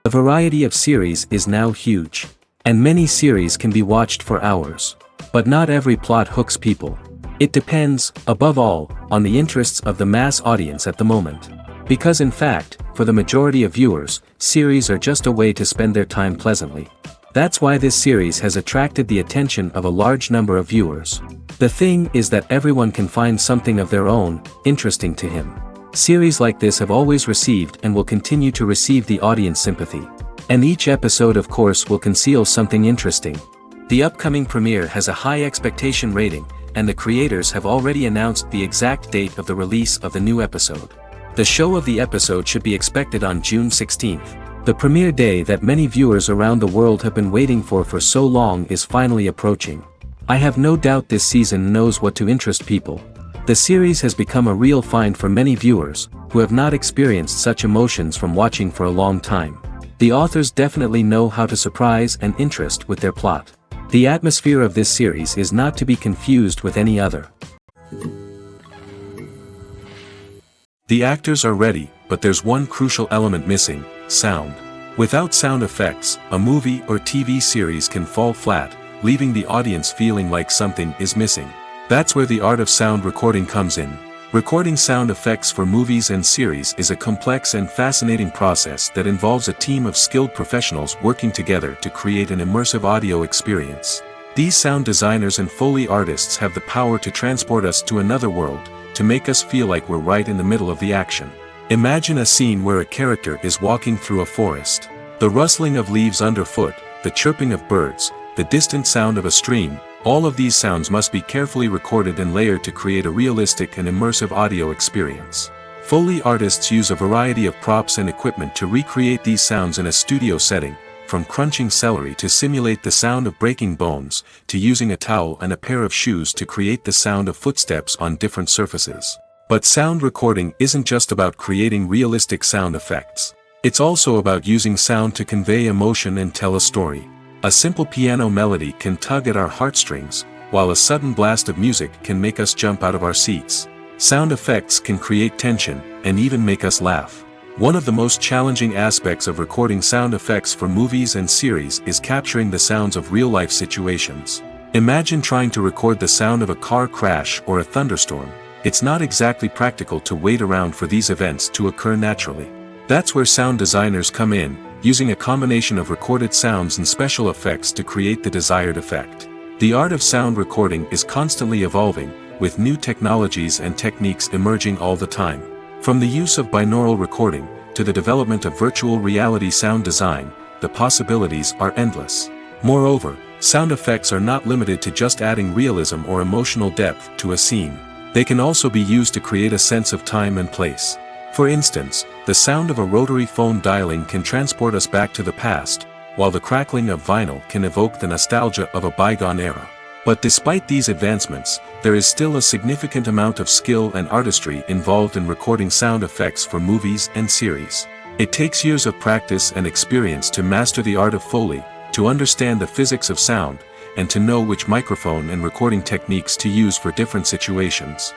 The variety of series is now huge. And many series can be watched for hours. But not every plot hooks people. It depends, above all, on the interests of the mass audience at the moment. Because in fact, for the majority of viewers, series are just a way to spend their time pleasantly. That's why this series has attracted the attention of a large number of viewers. The thing is that everyone can find something of their own, interesting to him. Series like this have always received and will continue to receive the audience sympathy. And each episode of course will conceal something interesting. The upcoming premiere has a high expectation rating, and the creators have already announced the exact date of the release of the new episode. The show of the episode should be expected on June 16th. The premiere day that many viewers around the world have been waiting for so long is finally approaching. I have no doubt this season knows what to interest people. The series has become a real find for many viewers, who have not experienced such emotions from watching for a long time. The authors definitely know how to surprise and interest with their plot. The atmosphere of this series is not to be confused with any other. The actors are ready, but there's one crucial element missing: sound. Without sound effects, a movie or TV series can fall flat, leaving the audience feeling like something is missing. That's where the art of sound recording comes in. Recording sound effects for movies and series is a complex and fascinating process that involves a team of skilled professionals working together to create an immersive audio experience. These sound designers and Foley artists have the power to transport us to another world, to make us feel like we're right in the middle of the action. Imagine a scene where a character is walking through a forest. The rustling of leaves underfoot, the chirping of birds, the distant sound of a stream, all of these sounds must be carefully recorded and layered to create a realistic and immersive audio experience. Foley artists use a variety of props and equipment to recreate these sounds in a studio setting, from crunching celery to simulate the sound of breaking bones, to using a towel and a pair of shoes to create the sound of footsteps on different surfaces. But sound recording isn't just about creating realistic sound effects. It's also about using sound to convey emotion and tell a story. A simple piano melody can tug at our heartstrings, while a sudden blast of music can make us jump out of our seats. Sound effects can create tension, and even make us laugh. One of the most challenging aspects of recording sound effects for movies and series is capturing the sounds of real-life situations. Imagine trying to record the sound of a car crash or a thunderstorm. It's not exactly practical to wait around for these events to occur naturally. That's where sound designers come in, using a combination of recorded sounds and special effects to create the desired effect. The art of sound recording is constantly evolving, with new technologies and techniques emerging all the time. From the use of binaural recording, to the development of virtual reality sound design, the possibilities are endless. Moreover, sound effects are not limited to just adding realism or emotional depth to a scene. They can also be used to create a sense of time and place. For instance, the sound of a rotary phone dialing can transport us back to the past, while the crackling of vinyl can evoke the nostalgia of a bygone era. But despite these advancements, there is still a significant amount of skill and artistry involved in recording sound effects for movies and series. It takes years of practice and experience to master the art of Foley, to understand the physics of sound, and to know which microphone and recording techniques to use for different situations.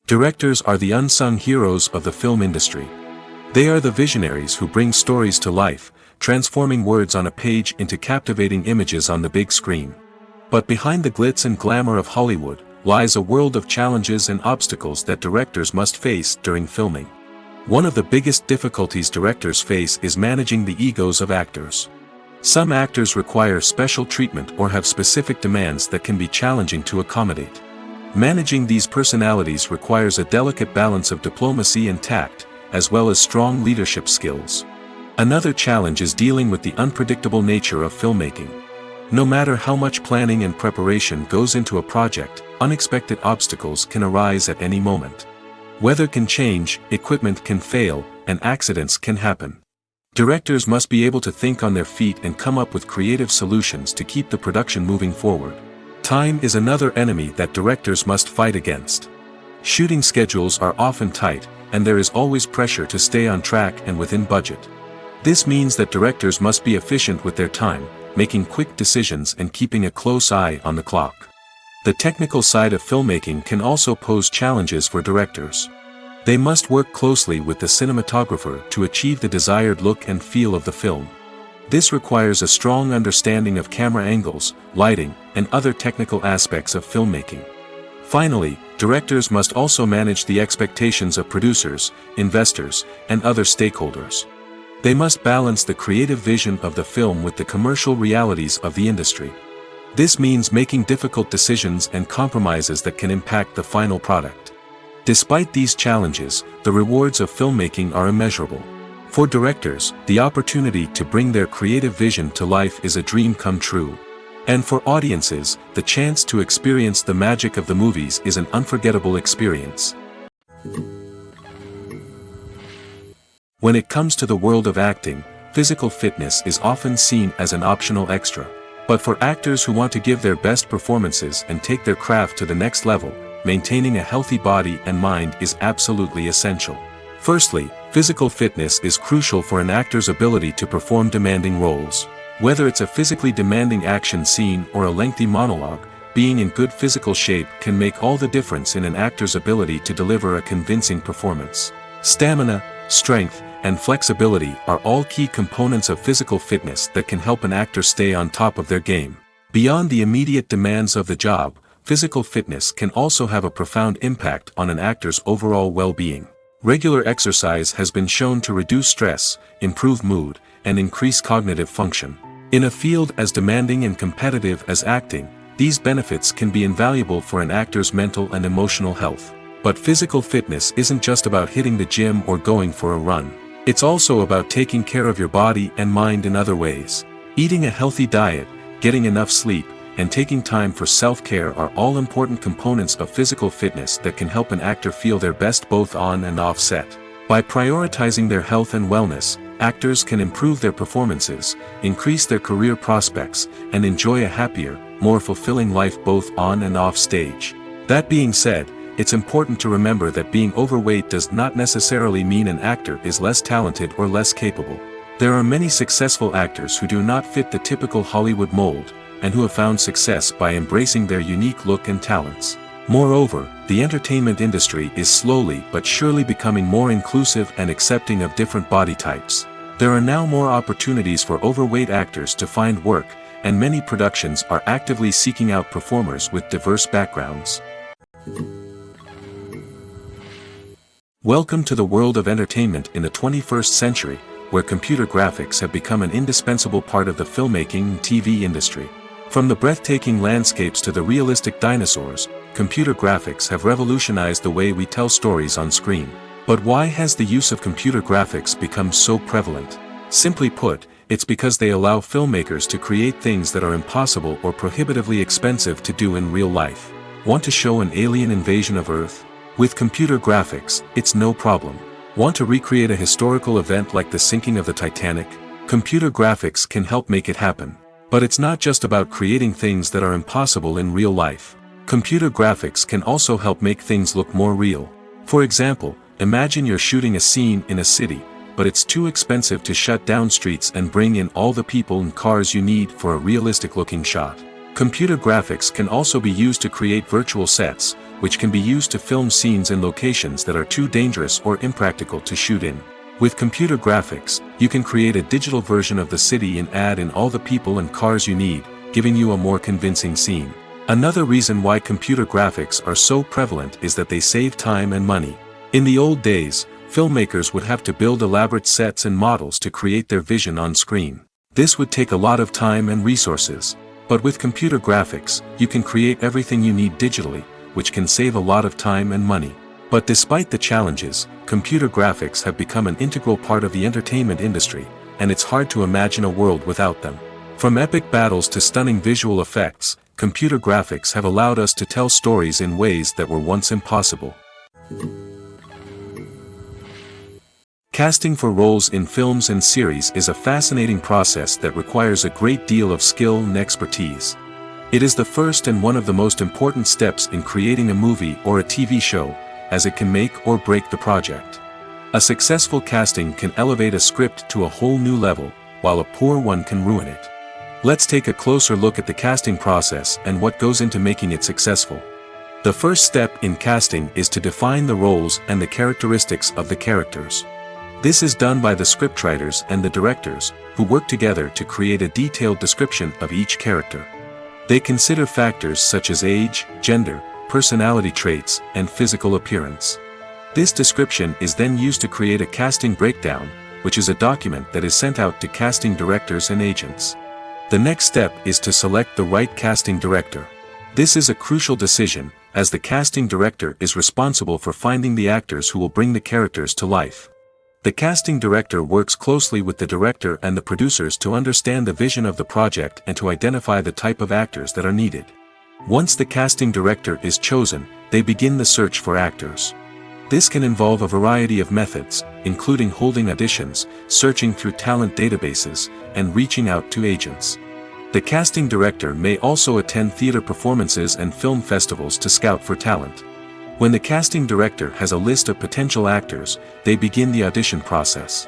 Directors are the unsung heroes of the film industry. They are the visionaries who bring stories to life, transforming words on a page into captivating images on the big screen. But behind the glitz and glamour of Hollywood, lies a world of challenges and obstacles that directors must face during filming. One of the biggest difficulties directors face is managing the egos of actors. Some actors require special treatment or have specific demands that can be challenging to accommodate. Managing these personalities requires a delicate balance of diplomacy and tact, as well as strong leadership skills. Another challenge is dealing with the unpredictable nature of filmmaking. No matter how much planning and preparation goes into a project, unexpected obstacles can arise at any moment. Weather can change, equipment can fail, and accidents can happen. Directors must be able to think on their feet and come up with creative solutions to keep the production moving forward. Time is another enemy that directors must fight against. Shooting schedules are often tight, and there is always pressure to stay on track and within budget. This means that directors must be efficient with their time, making quick decisions and keeping a close eye on the clock. The technical side of filmmaking can also pose challenges for directors. They must work closely with the cinematographer to achieve the desired look and feel of the film. This requires a strong understanding of camera angles, lighting, and other technical aspects of filmmaking. Finally, directors must also manage the expectations of producers, investors, and other stakeholders. They must balance the creative vision of the film with the commercial realities of the industry. This means making difficult decisions and compromises that can impact the final product. Despite these challenges, the rewards of filmmaking are immeasurable. For directors, the opportunity to bring their creative vision to life is a dream come true. And for audiences, the chance to experience the magic of the movies is an unforgettable experience. When it comes to the world of acting, physical fitness is often seen as an optional extra. But for actors who want to give their best performances and take their craft to the next level, maintaining a healthy body and mind is absolutely essential. Firstly, physical fitness is crucial for an actor's ability to perform demanding roles. Whether it's a physically demanding action scene or a lengthy monologue, being in good physical shape can make all the difference in an actor's ability to deliver a convincing performance. Stamina, strength, and flexibility are all key components of physical fitness that can help an actor stay on top of their game. Beyond the immediate demands of the job, physical fitness can also have a profound impact on an actor's overall well-being. Regular exercise has been shown to reduce stress, improve mood, and increase cognitive function. In a field as demanding and competitive as acting, these benefits can be invaluable for an actor's mental and emotional health. But physical fitness isn't just about hitting the gym or going for a run. It's also about taking care of your body and mind in other ways. Eating a healthy diet, getting enough sleep, and taking time for self-care are all important components of physical fitness that can help an actor feel their best both on and off set. By prioritizing their health and wellness, actors can improve their performances, increase their career prospects, and enjoy a happier, more fulfilling life both on and off stage. That being said, it's important to remember that being overweight does not necessarily mean an actor is less talented or less capable. There are many successful actors who do not fit the typical Hollywood mold, and who have found success by embracing their unique look and talents. Moreover, the entertainment industry is slowly but surely becoming more inclusive and accepting of different body types. There are now more opportunities for overweight actors to find work, and many productions are actively seeking out performers with diverse backgrounds. Welcome to the world of entertainment in the 21st century, where computer graphics have become an indispensable part of the filmmaking and TV industry. From the breathtaking landscapes to the realistic dinosaurs, computer graphics have revolutionized the way we tell stories on screen. But why has the use of computer graphics become so prevalent? Simply put, it's because they allow filmmakers to create things that are impossible or prohibitively expensive to do in real life. Want to show an alien invasion of Earth? With computer graphics, it's no problem. Want to recreate a historical event like the sinking of the Titanic? Computer graphics can help make it happen. But it's not just about creating things that are impossible in real life. Computer graphics can also help make things look more real. For example, imagine you're shooting a scene in a city, but it's too expensive to shut down streets and bring in all the people and cars you need for a realistic-looking shot. Computer graphics can also be used to create virtual sets, which can be used to film scenes in locations that are too dangerous or impractical to shoot in. With computer graphics, you can create a digital version of the city and add in all the people and cars you need, giving you a more convincing scene. Another reason why computer graphics are so prevalent is that they save time and money. In the old days, filmmakers would have to build elaborate sets and models to create their vision on screen. This would take a lot of time and resources. But with computer graphics, you can create everything you need digitally, which can save a lot of time and money. But despite the challenges, computer graphics have become an integral part of the entertainment industry, and it's hard to imagine a world without them. From epic battles to stunning visual effects, computer graphics have allowed us to tell stories in ways that were once impossible. Casting for roles in films and series is a fascinating process that requires a great deal of skill and expertise. It is the first and one of the most important steps in creating a movie or a TV show, as it can make or break the project. A successful casting can elevate a script to a whole new level, while a poor one can ruin it. Let's take a closer look at the casting process and what goes into making it successful. The first step in casting is to define the roles and the characteristics of the characters. This is done by the scriptwriters and the directors, who work together to create a detailed description of each character. They consider factors such as age, gender, personality traits, and physical appearance. This description is then used to create a casting breakdown, which is a document that is sent out to casting directors and agents. The next step is to select the right casting director. This is a crucial decision, as the casting director is responsible for finding the actors who will bring the characters to life. The casting director works closely with the director and the producers to understand the vision of the project and to identify the type of actors that are needed. Once the casting director is chosen, they begin the search for actors. This can involve a variety of methods, including holding auditions, searching through talent databases, and reaching out to agents. The casting director may also attend theater performances and film festivals to scout for talent. When the casting director has a list of potential actors, they begin the audition process.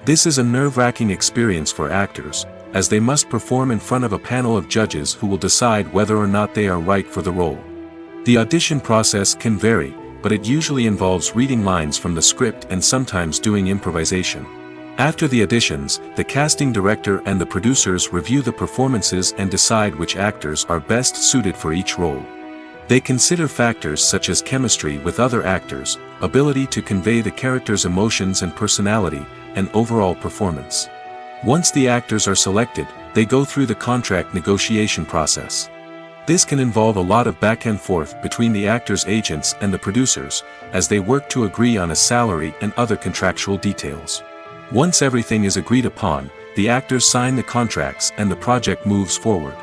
This is a nerve-wracking experience for actors, as they must perform in front of a panel of judges who will decide whether or not they are right for the role. The audition process can vary, but it usually involves reading lines from the script and sometimes doing improvisation. After the auditions, the casting director and the producers review the performances and decide which actors are best suited for each role. They consider factors such as chemistry with other actors, ability to convey the character's emotions and personality, and overall performance. Once the actors are selected, they go through the contract negotiation process. This can involve a lot of back and forth between the actors' agents and the producers, as they work to agree on a salary and other contractual details. Once everything is agreed upon, the actors sign the contracts and the project moves forward.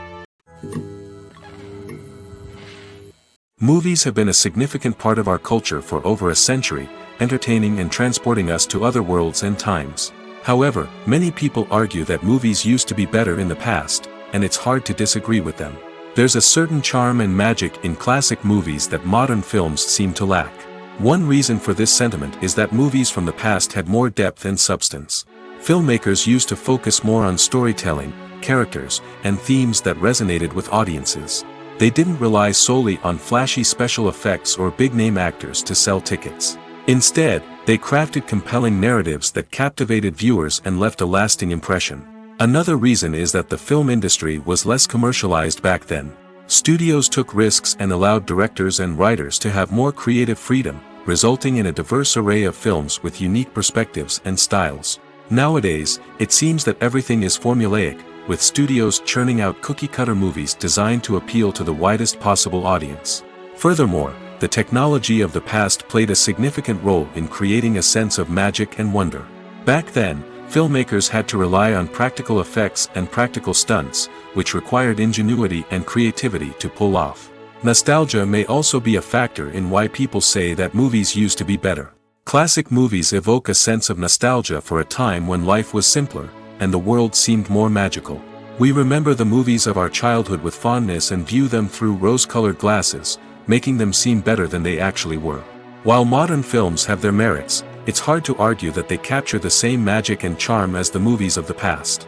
Movies have been a significant part of our culture for over a century, entertaining and transporting us to other worlds and times. However, many people argue that movies used to be better in the past, and it's hard to disagree with them. There's a certain charm and magic in classic movies that modern films seem to lack. One reason for this sentiment is that movies from the past had more depth and substance. Filmmakers used to focus more on storytelling, characters, and themes that resonated with audiences. They didn't rely solely on flashy special effects or big-name actors to sell tickets. Instead, they crafted compelling narratives that captivated viewers and left a lasting impression. Another reason is that the film industry was less commercialized back then. Studios took risks and allowed directors and writers to have more creative freedom, resulting in a diverse array of films with unique perspectives and styles. Nowadays, it seems that everything is formulaic, with studios churning out cookie-cutter movies designed to appeal to the widest possible audience. Furthermore, the technology of the past played a significant role in creating a sense of magic and wonder. Back then, filmmakers had to rely on practical effects and practical stunts, which required ingenuity and creativity to pull off. Nostalgia may also be a factor in why people say that movies used to be better. Classic movies evoke a sense of nostalgia for a time when life was simpler, and the world seemed more magical. We remember the movies of our childhood with fondness and view them through rose-colored glasses, making them seem better than they actually were. While modern films have their merits, it's hard to argue that they capture the same magic and charm as the movies of the past.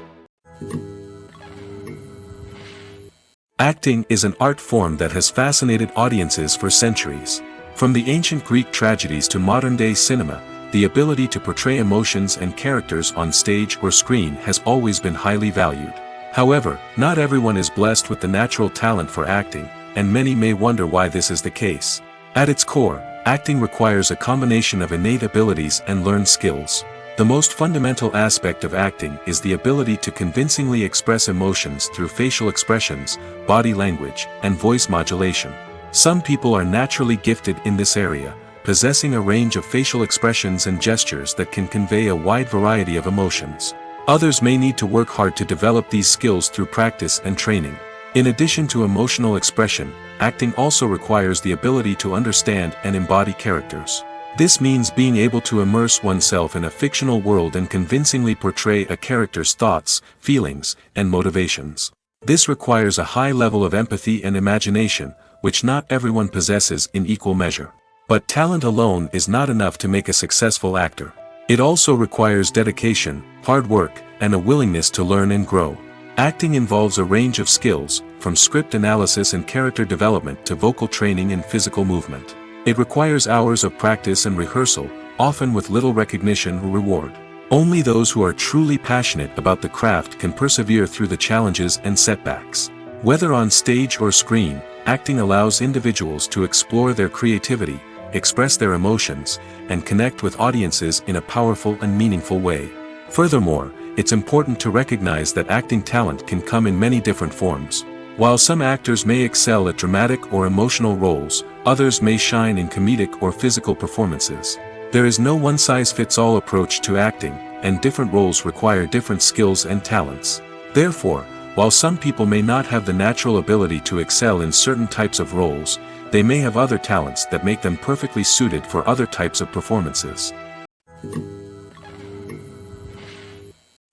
Acting is an art form that has fascinated audiences for centuries. From the ancient Greek tragedies to modern-day cinema, the ability to portray emotions and characters on stage or screen has always been highly valued. However, not everyone is blessed with the natural talent for acting, and many may wonder why this is the case. At its core, acting requires a combination of innate abilities and learned skills. The most fundamental aspect of acting is the ability to convincingly express emotions through facial expressions, body language, and voice modulation. Some people are naturally gifted in this area, possessing a range of facial expressions and gestures that can convey a wide variety of emotions. Others may need to work hard to develop these skills through practice and training. In addition to emotional expression, acting also requires the ability to understand and embody characters. This means being able to immerse oneself in a fictional world and convincingly portray a character's thoughts, feelings, and motivations. This requires a high level of empathy and imagination, which not everyone possesses in equal measure. But talent alone is not enough to make a successful actor. It also requires dedication, hard work, and a willingness to learn and grow. Acting involves a range of skills, from script analysis and character development to vocal training and physical movement. It requires hours of practice and rehearsal, often with little recognition or reward. Only those who are truly passionate about the craft can persevere through the challenges and setbacks. Whether on stage or screen, acting allows individuals to explore their creativity, express their emotions, and connect with audiences in a powerful and meaningful way. Furthermore, it's important to recognize that acting talent can come in many different forms. While some actors may excel at dramatic or emotional roles, others may shine in comedic or physical performances. There is no one-size-fits-all approach to acting, and different roles require different skills and talents. Therefore, while some people may not have the natural ability to excel in certain types of roles, they may have other talents that make them perfectly suited for other types of performances.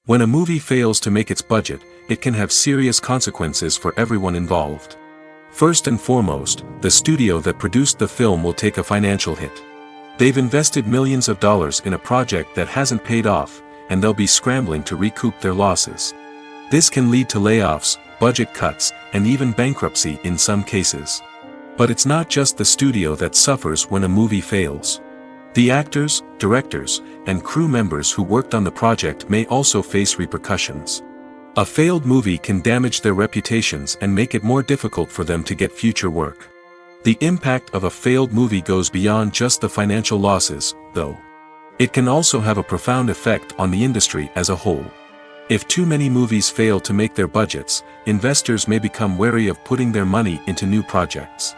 When a movie fails to make its budget, it can have serious consequences for everyone involved. First and foremost, the studio that produced the film will take a financial hit. They've invested millions of dollars in a project that hasn't paid off, and they'll be scrambling to recoup their losses. This can lead to layoffs, budget cuts, and even bankruptcy in some cases. But it's not just the studio that suffers when a movie fails. The actors, directors, and crew members who worked on the project may also face repercussions. A failed movie can damage their reputations and make it more difficult for them to get future work. The impact of a failed movie goes beyond just the financial losses, though. It can also have a profound effect on the industry as a whole. If too many movies fail to make their budgets, investors may become wary of putting their money into new projects.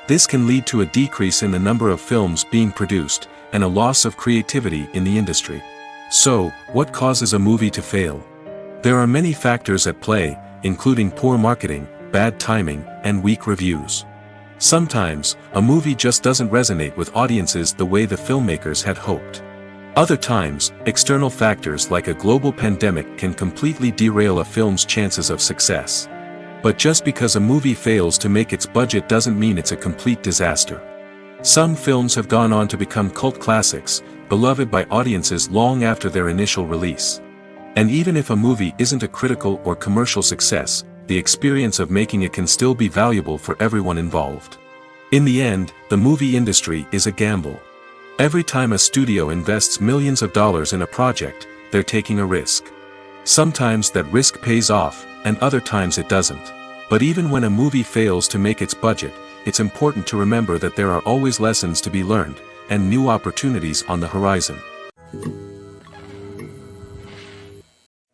This can lead to a decrease in the number of films being produced, and a loss of creativity in the industry. So, what causes a movie to fail? There are many factors at play, including poor marketing, bad timing, and weak reviews. Sometimes, a movie just doesn't resonate with audiences the way the filmmakers had hoped. Other times, external factors like a global pandemic can completely derail a film's chances of success. But just because a movie fails to make its budget doesn't mean it's a complete disaster. Some films have gone on to become cult classics, beloved by audiences long after their initial release. And even if a movie isn't a critical or commercial success, the experience of making it can still be valuable for everyone involved. In the end, the movie industry is a gamble. Every time a studio invests millions of dollars in a project, they're taking a risk. Sometimes that risk pays off, and other times it doesn't. But even when a movie fails to make its budget, it's important to remember that there are always lessons to be learned, and new opportunities on the horizon.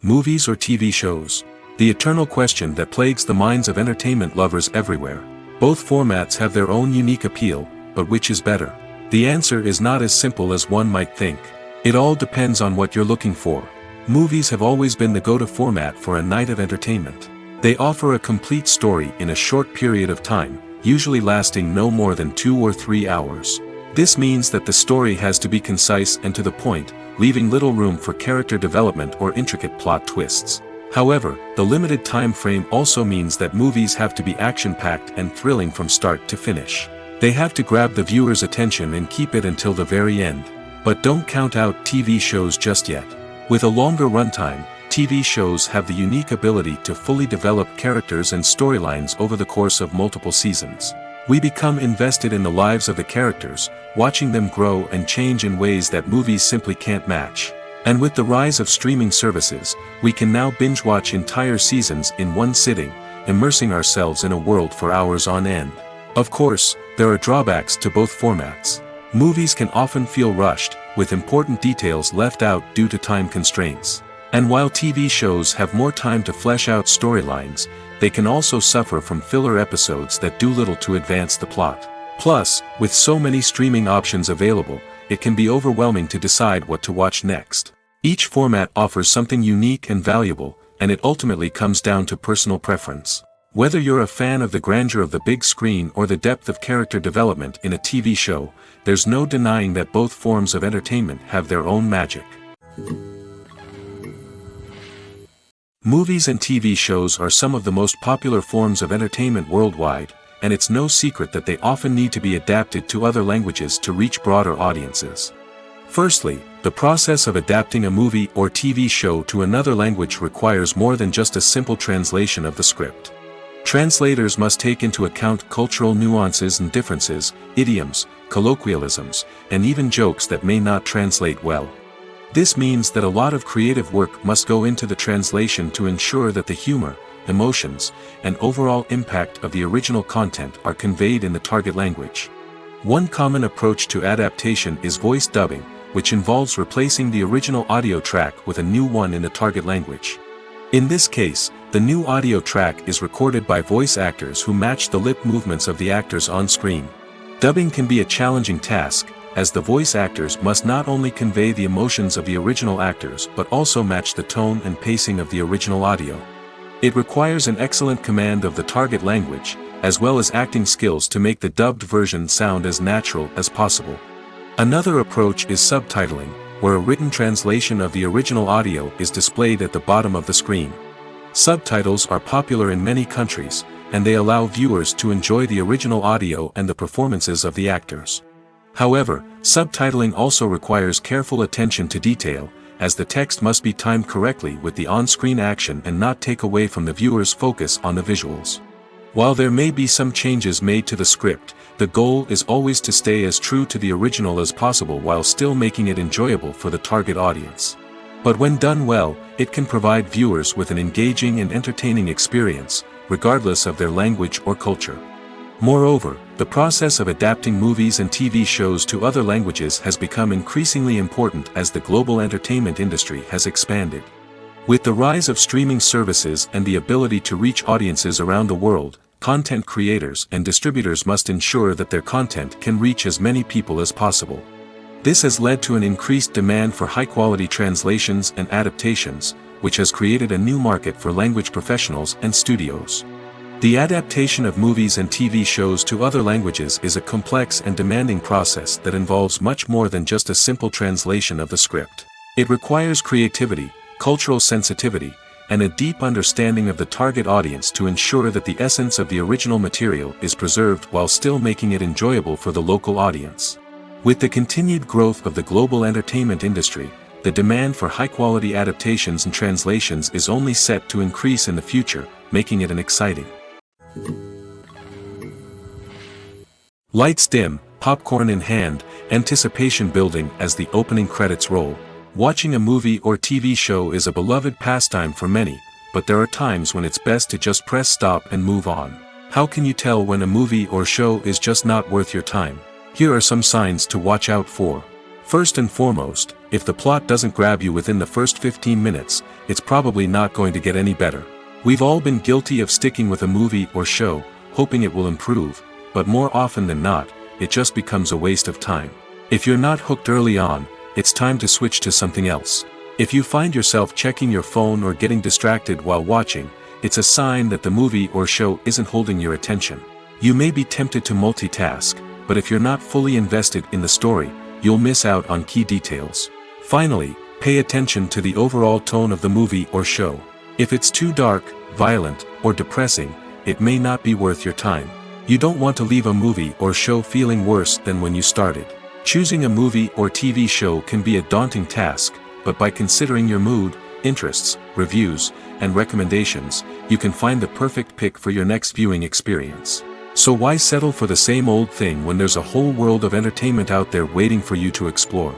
Movies or TV shows? The eternal question that plagues the minds of entertainment lovers everywhere. Both formats have their own unique appeal, but which is better? The answer is not as simple as one might think. It all depends on what you're looking for. Movies have always been the go-to format for a night of entertainment. They offer a complete story in a short period of time, usually lasting no more than 2 or 3 hours. This means that the story has to be concise and to the point, leaving little room for character development or intricate plot twists. However, the limited time frame also means that movies have to be action-packed and thrilling from start to finish. They have to grab the viewer's attention and keep it until the very end. But don't count out TV shows just yet. With a longer runtime, TV shows have the unique ability to fully develop characters and storylines over the course of multiple seasons. We become invested in the lives of the characters, watching them grow and change in ways that movies simply can't match. And with the rise of streaming services, we can now binge-watch entire seasons in one sitting, immersing ourselves in a world for hours on end. Of course, there are drawbacks to both formats. Movies can often feel rushed, with important details left out due to time constraints. And while TV shows have more time to flesh out storylines, they can also suffer from filler episodes that do little to advance the plot. Plus, with so many streaming options available, it can be overwhelming to decide what to watch next. Each format offers something unique and valuable, and it ultimately comes down to personal preference. Whether you're a fan of the grandeur of the big screen or the depth of character development in a TV show, there's no denying that both forms of entertainment have their own magic. Movies and TV shows are some of the most popular forms of entertainment worldwide, and it's no secret that they often need to be adapted to other languages to reach broader audiences. Firstly, the process of adapting a movie or TV show to another language requires more than just a simple translation of the script. Translators must take into account cultural nuances and differences, idioms, colloquialisms, and even jokes that may not translate well. This means that a lot of creative work must go into the translation to ensure that the humor, emotions, and overall impact of the original content are conveyed in the target language. One common approach to adaptation is voice dubbing, which involves replacing the original audio track with a new one in the target language. In this case, the new audio track is recorded by voice actors who match the lip movements of the actors on screen. Dubbing can be a challenging task, as the voice actors must not only convey the emotions of the original actors but also match the tone and pacing of the original audio. It requires an excellent command of the target language, as well as acting skills to make the dubbed version sound as natural as possible. Another approach is subtitling, where a written translation of the original audio is displayed at the bottom of the screen. Subtitles are popular in many countries, and they allow viewers to enjoy the original audio and the performances of the actors. However, subtitling also requires careful attention to detail, as the text must be timed correctly with the on-screen action and not take away from the viewer's focus on the visuals. While there may be some changes made to the script, the goal is always to stay as true to the original as possible while still making it enjoyable for the target audience. But when done well, it can provide viewers with an engaging and entertaining experience, regardless of their language or culture. Moreover, the process of adapting movies and TV shows to other languages has become increasingly important as the global entertainment industry has expanded. With the rise of streaming services and the ability to reach audiences around the world, content creators and distributors must ensure that their content can reach as many people as possible. This has led to an increased demand for high-quality translations and adaptations, which has created a new market for language professionals and studios. The adaptation of movies and TV shows to other languages is a complex and demanding process that involves much more than just a simple translation of the script. It requires creativity, cultural sensitivity, and a deep understanding of the target audience to ensure that the essence of the original material is preserved while still making it enjoyable for the local audience. With the continued growth of the global entertainment industry, the demand for high-quality adaptations and translations is only set to increase in the future, making it an exciting. Lights dim, popcorn in hand, anticipation building as the opening credits roll. Watching a movie or TV show is a beloved pastime for many, but there are times when it's best to just press stop and move on. How can you tell when a movie or show is just not worth your time? Here are some signs to watch out for. First and foremost, if the plot doesn't grab you within the first 15 minutes, it's probably not going to get any better. We've all been guilty of sticking with a movie or show, hoping it will improve, but more often than not, it just becomes a waste of time. If you're not hooked early on, it's time to switch to something else. If you find yourself checking your phone or getting distracted while watching, it's a sign that the movie or show isn't holding your attention. You may be tempted to multitask, but if you're not fully invested in the story, you'll miss out on key details. Finally, pay attention to the overall tone of the movie or show. If it's too dark, violent, or depressing, it may not be worth your time. You don't want to leave a movie or show feeling worse than when you started. Choosing a movie or TV show can be a daunting task, but by considering your mood, interests, reviews, and recommendations, you can find the perfect pick for your next viewing experience. So why settle for the same old thing when there's a whole world of entertainment out there waiting for you to explore?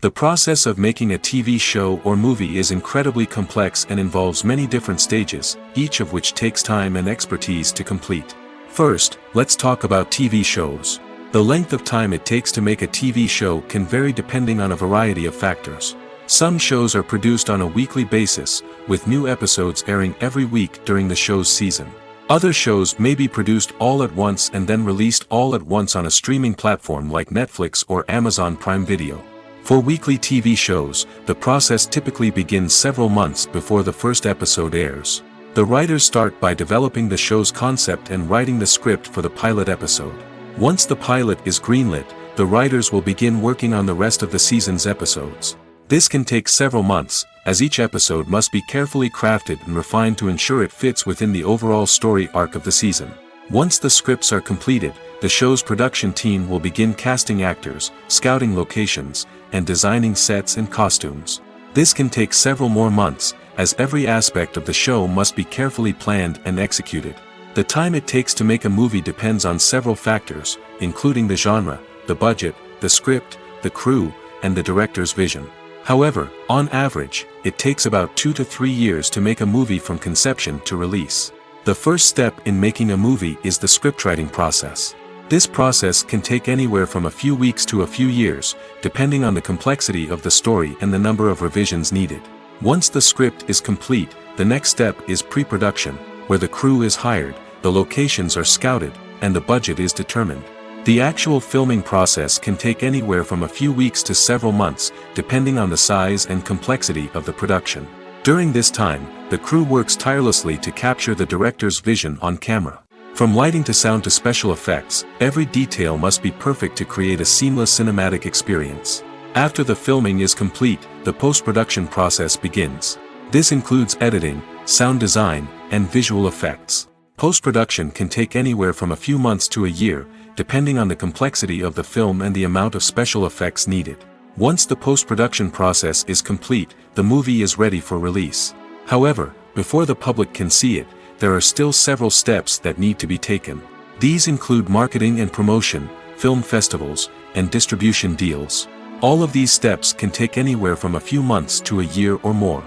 The process of making a TV show or movie is incredibly complex and involves many different stages, each of which takes time and expertise to complete. First, let's talk about TV shows. The length of time it takes to make a TV show can vary depending on a variety of factors. Some shows are produced on a weekly basis, with new episodes airing every week during the show's season. Other shows may be produced all at once and then released all at once on a streaming platform like Netflix or Amazon Prime Video. For weekly TV shows, the process typically begins several months before the first episode airs. The writers start by developing the show's concept and writing the script for the pilot episode. Once the pilot is greenlit, the writers will begin working on the rest of the season's episodes. This can take several months, as each episode must be carefully crafted and refined to ensure it fits within the overall story arc of the season. Once the scripts are completed, the show's production team will begin casting actors, scouting locations, and designing sets and costumes. This can take several more months, as every aspect of the show must be carefully planned and executed. The time it takes to make a movie depends on several factors, including the genre, the budget, the script, the crew, and the director's vision. However, on average, it takes about 2 to 3 years to make a movie from conception to release. The first step in making a movie is the scriptwriting process. This process can take anywhere from a few weeks to a few years, depending on the complexity of the story and the number of revisions needed. Once the script is complete, the next step is pre-production, where the crew is hired, the locations are scouted, and the budget is determined. The actual filming process can take anywhere from a few weeks to several months, depending on the size and complexity of the production. During this time, the crew works tirelessly to capture the director's vision on camera. From lighting to sound to special effects, every detail must be perfect to create a seamless cinematic experience. After the filming is complete, the post-production process begins. This includes editing, sound design, and visual effects. Post-production can take anywhere from a few months to a year, depending on the complexity of the film and the amount of special effects needed. Once the post-production process is complete, the movie is ready for release. However, before the public can see it, there are still several steps that need to be taken. These include marketing and promotion, film festivals, and distribution deals. All of these steps can take anywhere from a few months to a year or more.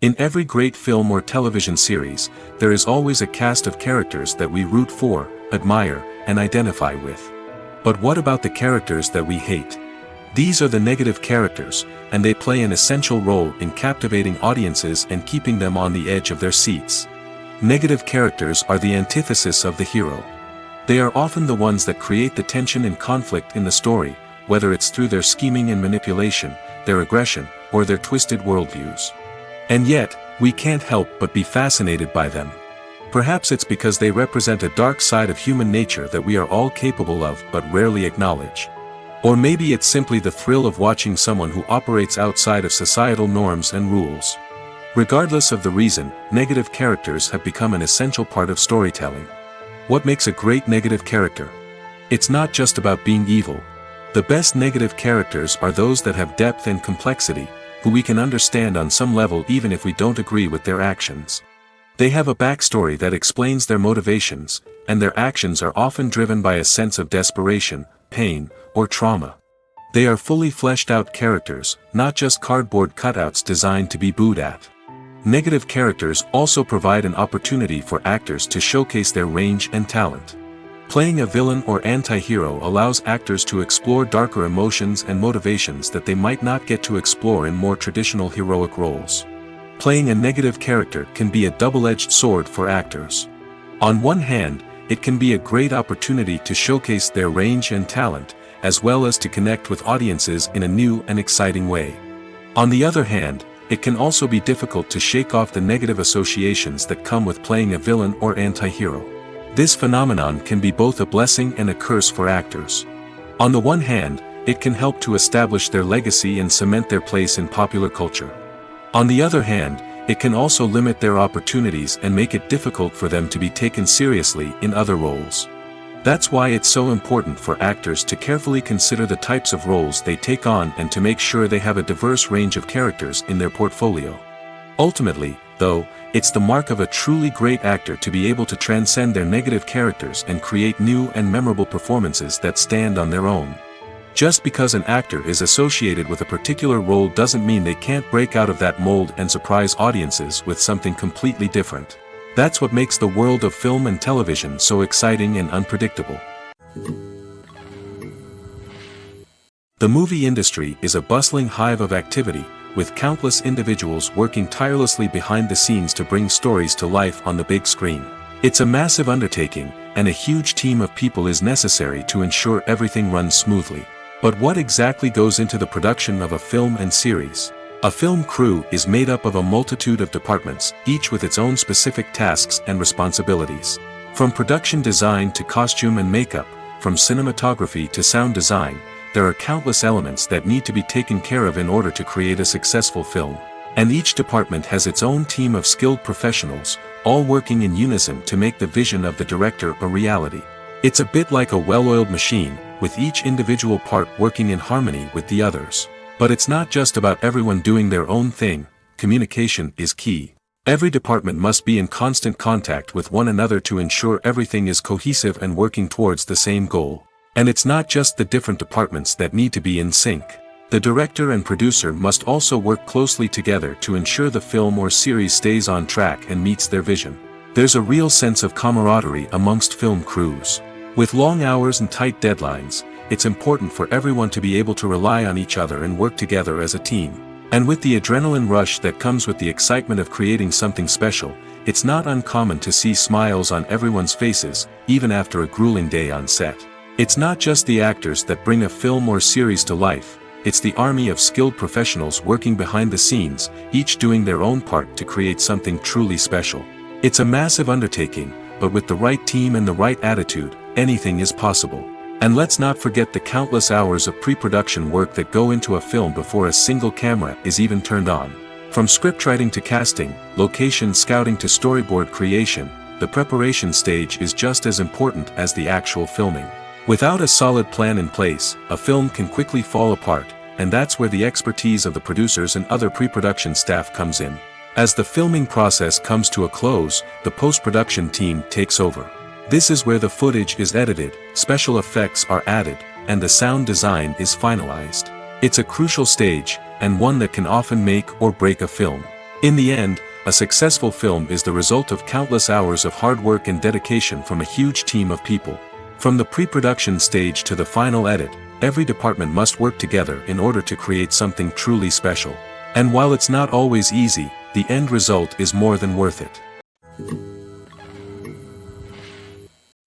In every great film or television series, there is always a cast of characters that we root for, admire, and identify with. But what about the characters that we hate? These are the negative characters, and they play an essential role in captivating audiences and keeping them on the edge of their seats. Negative characters are the antithesis of the hero. They are often the ones that create the tension and conflict in the story, whether it's through their scheming and manipulation, their aggression, or their twisted worldviews. And yet, we can't help but be fascinated by them. Perhaps it's because they represent a dark side of human nature that we are all capable of but rarely acknowledge. Or maybe it's simply the thrill of watching someone who operates outside of societal norms and rules. Regardless of the reason, negative characters have become an essential part of storytelling. What makes a great negative character? It's not just about being evil. The best negative characters are those that have depth and complexity, who we can understand on some level even if we don't agree with their actions. They have a backstory that explains their motivations, and their actions are often driven by a sense of desperation, pain, or trauma. They are fully fleshed out characters, not just cardboard cutouts designed to be booed at. Negative characters also provide an opportunity for actors to showcase their range and talent. Playing a villain or anti-hero allows actors to explore darker emotions and motivations that they might not get to explore in more traditional heroic roles. Playing a negative character can be a double-edged sword for actors. On one hand, it can be a great opportunity to showcase their range and talent, as well as to connect with audiences in a new and exciting way. On the other hand, it can also be difficult to shake off the negative associations that come with playing a villain or anti-hero. This phenomenon can be both a blessing and a curse for actors. On the one hand, it can help to establish their legacy and cement their place in popular culture. On the other hand, it can also limit their opportunities and make it difficult for them to be taken seriously in other roles. That's why it's so important for actors to carefully consider the types of roles they take on and to make sure they have a diverse range of characters in their portfolio. Ultimately, though, it's the mark of a truly great actor to be able to transcend their negative characters and create new and memorable performances that stand on their own. Just because an actor is associated with a particular role doesn't mean they can't break out of that mold and surprise audiences with something completely different. That's what makes the world of film and television so exciting and unpredictable. The movie industry is a bustling hive of activity, with countless individuals working tirelessly behind the scenes to bring stories to life on the big screen. It's a massive undertaking, and a huge team of people is necessary to ensure everything runs smoothly. But what exactly goes into the production of a film and series? A film crew is made up of a multitude of departments, each with its own specific tasks and responsibilities. From production design to costume and makeup, from cinematography to sound design, there are countless elements that need to be taken care of in order to create a successful film. And each department has its own team of skilled professionals, all working in unison to make the vision of the director a reality. It's a bit like a well-oiled machine, with each individual part working in harmony with the others. But it's not just about everyone doing their own thing, communication is key. Every department must be in constant contact with one another to ensure everything is cohesive and working towards the same goal. And it's not just the different departments that need to be in sync. The director and producer must also work closely together to ensure the film or series stays on track and meets their vision. There's a real sense of camaraderie amongst film crews. With long hours and tight deadlines, it's important for everyone to be able to rely on each other and work together as a team. And with the adrenaline rush that comes with the excitement of creating something special, it's not uncommon to see smiles on everyone's faces, even after a grueling day on set. It's not just the actors that bring a film or series to life, it's the army of skilled professionals working behind the scenes, each doing their own part to create something truly special. It's a massive undertaking, but with the right team and the right attitude, anything is possible. And let's not forget the countless hours of pre-production work that go into a film before a single camera is even turned on. From scriptwriting to casting, location scouting to storyboard creation, the preparation stage is just as important as the actual filming. Without a solid plan in place, a film can quickly fall apart, and that's where the expertise of the producers and other pre-production staff comes in. As the filming process comes to a close, the post-production team takes over. This is where the footage is edited, special effects are added, and the sound design is finalized. It's a crucial stage, and one that can often make or break a film. In the end, a successful film is the result of countless hours of hard work and dedication from a huge team of people. From the pre-production stage to the final edit, every department must work together in order to create something truly special. And while it's not always easy, the end result is more than worth it.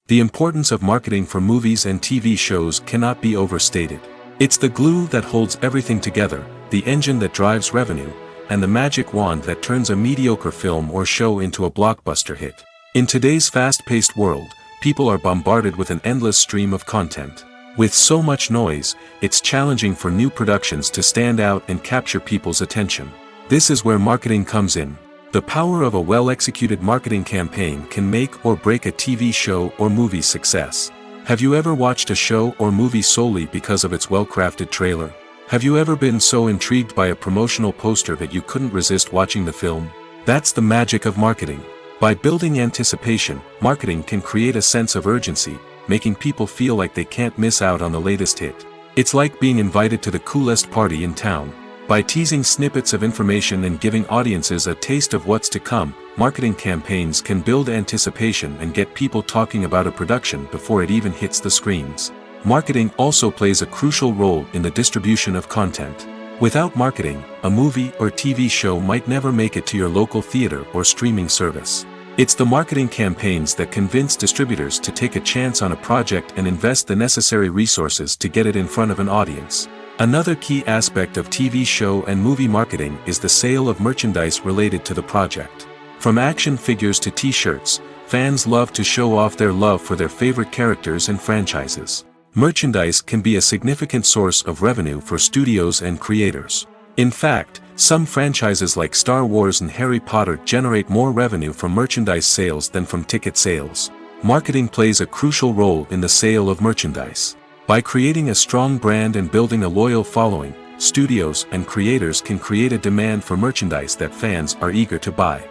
The importance of marketing for movies and TV shows cannot be overstated. It's the glue that holds everything together, the engine that drives revenue, and the magic wand that turns a mediocre film or show into a blockbuster hit. In today's fast-paced world, people are bombarded with an endless stream of content. With so much noise, it's challenging for new productions to stand out and capture people's attention. This is where marketing comes in. The power of a well-executed marketing campaign can make or break a TV show or movie's success. Have you ever watched a show or movie solely because of its well-crafted trailer? Have you ever been so intrigued by a promotional poster that you couldn't resist watching the film? That's the magic of marketing. By building anticipation, marketing can create a sense of urgency, making people feel like they can't miss out on the latest hit. It's like being invited to the coolest party in town. By teasing snippets of information and giving audiences a taste of what's to come, marketing campaigns can build anticipation and get people talking about a production before it even hits the screens. Marketing also plays a crucial role in the distribution of content. Without marketing, a movie or TV show might never make it to your local theater or streaming service. It's the marketing campaigns that convince distributors to take a chance on a project and invest the necessary resources to get it in front of an audience. Another key aspect of TV show and movie marketing is the sale of merchandise related to the project. From action figures to t-shirts, fans love to show off their love for their favorite characters and franchises. Merchandise can be a significant source of revenue for studios and creators. In fact, some franchises like Star Wars and Harry Potter generate more revenue from merchandise sales than from ticket sales. Marketing plays a crucial role in the sale of merchandise. By creating a strong brand and building a loyal following, studios and creators can create a demand for merchandise that fans are eager to buy.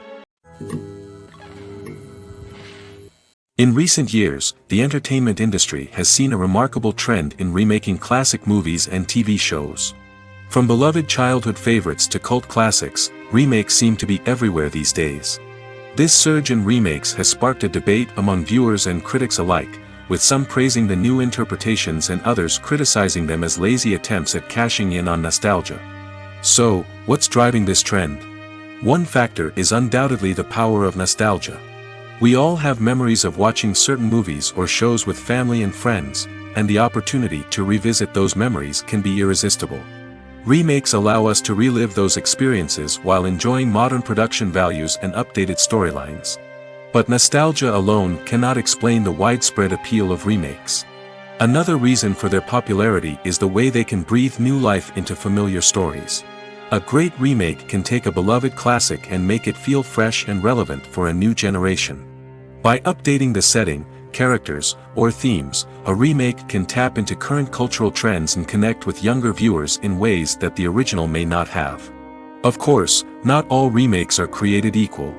In recent years, the entertainment industry has seen a remarkable trend in remaking classic movies and TV shows. From beloved childhood favorites to cult classics, remakes seem to be everywhere these days. This surge in remakes has sparked a debate among viewers and critics alike, with some praising the new interpretations and others criticizing them as lazy attempts at cashing in on nostalgia. So, what's driving this trend? One factor is undoubtedly the power of nostalgia. We all have memories of watching certain movies or shows with family and friends, and the opportunity to revisit those memories can be irresistible. Remakes allow us to relive those experiences while enjoying modern production values and updated storylines. But nostalgia alone cannot explain the widespread appeal of remakes. Another reason for their popularity is the way they can breathe new life into familiar stories. A great remake can take a beloved classic and make it feel fresh and relevant for a new generation. By updating the setting, characters, or themes, a remake can tap into current cultural trends and connect with younger viewers in ways that the original may not have. Of course, not all remakes are created equal.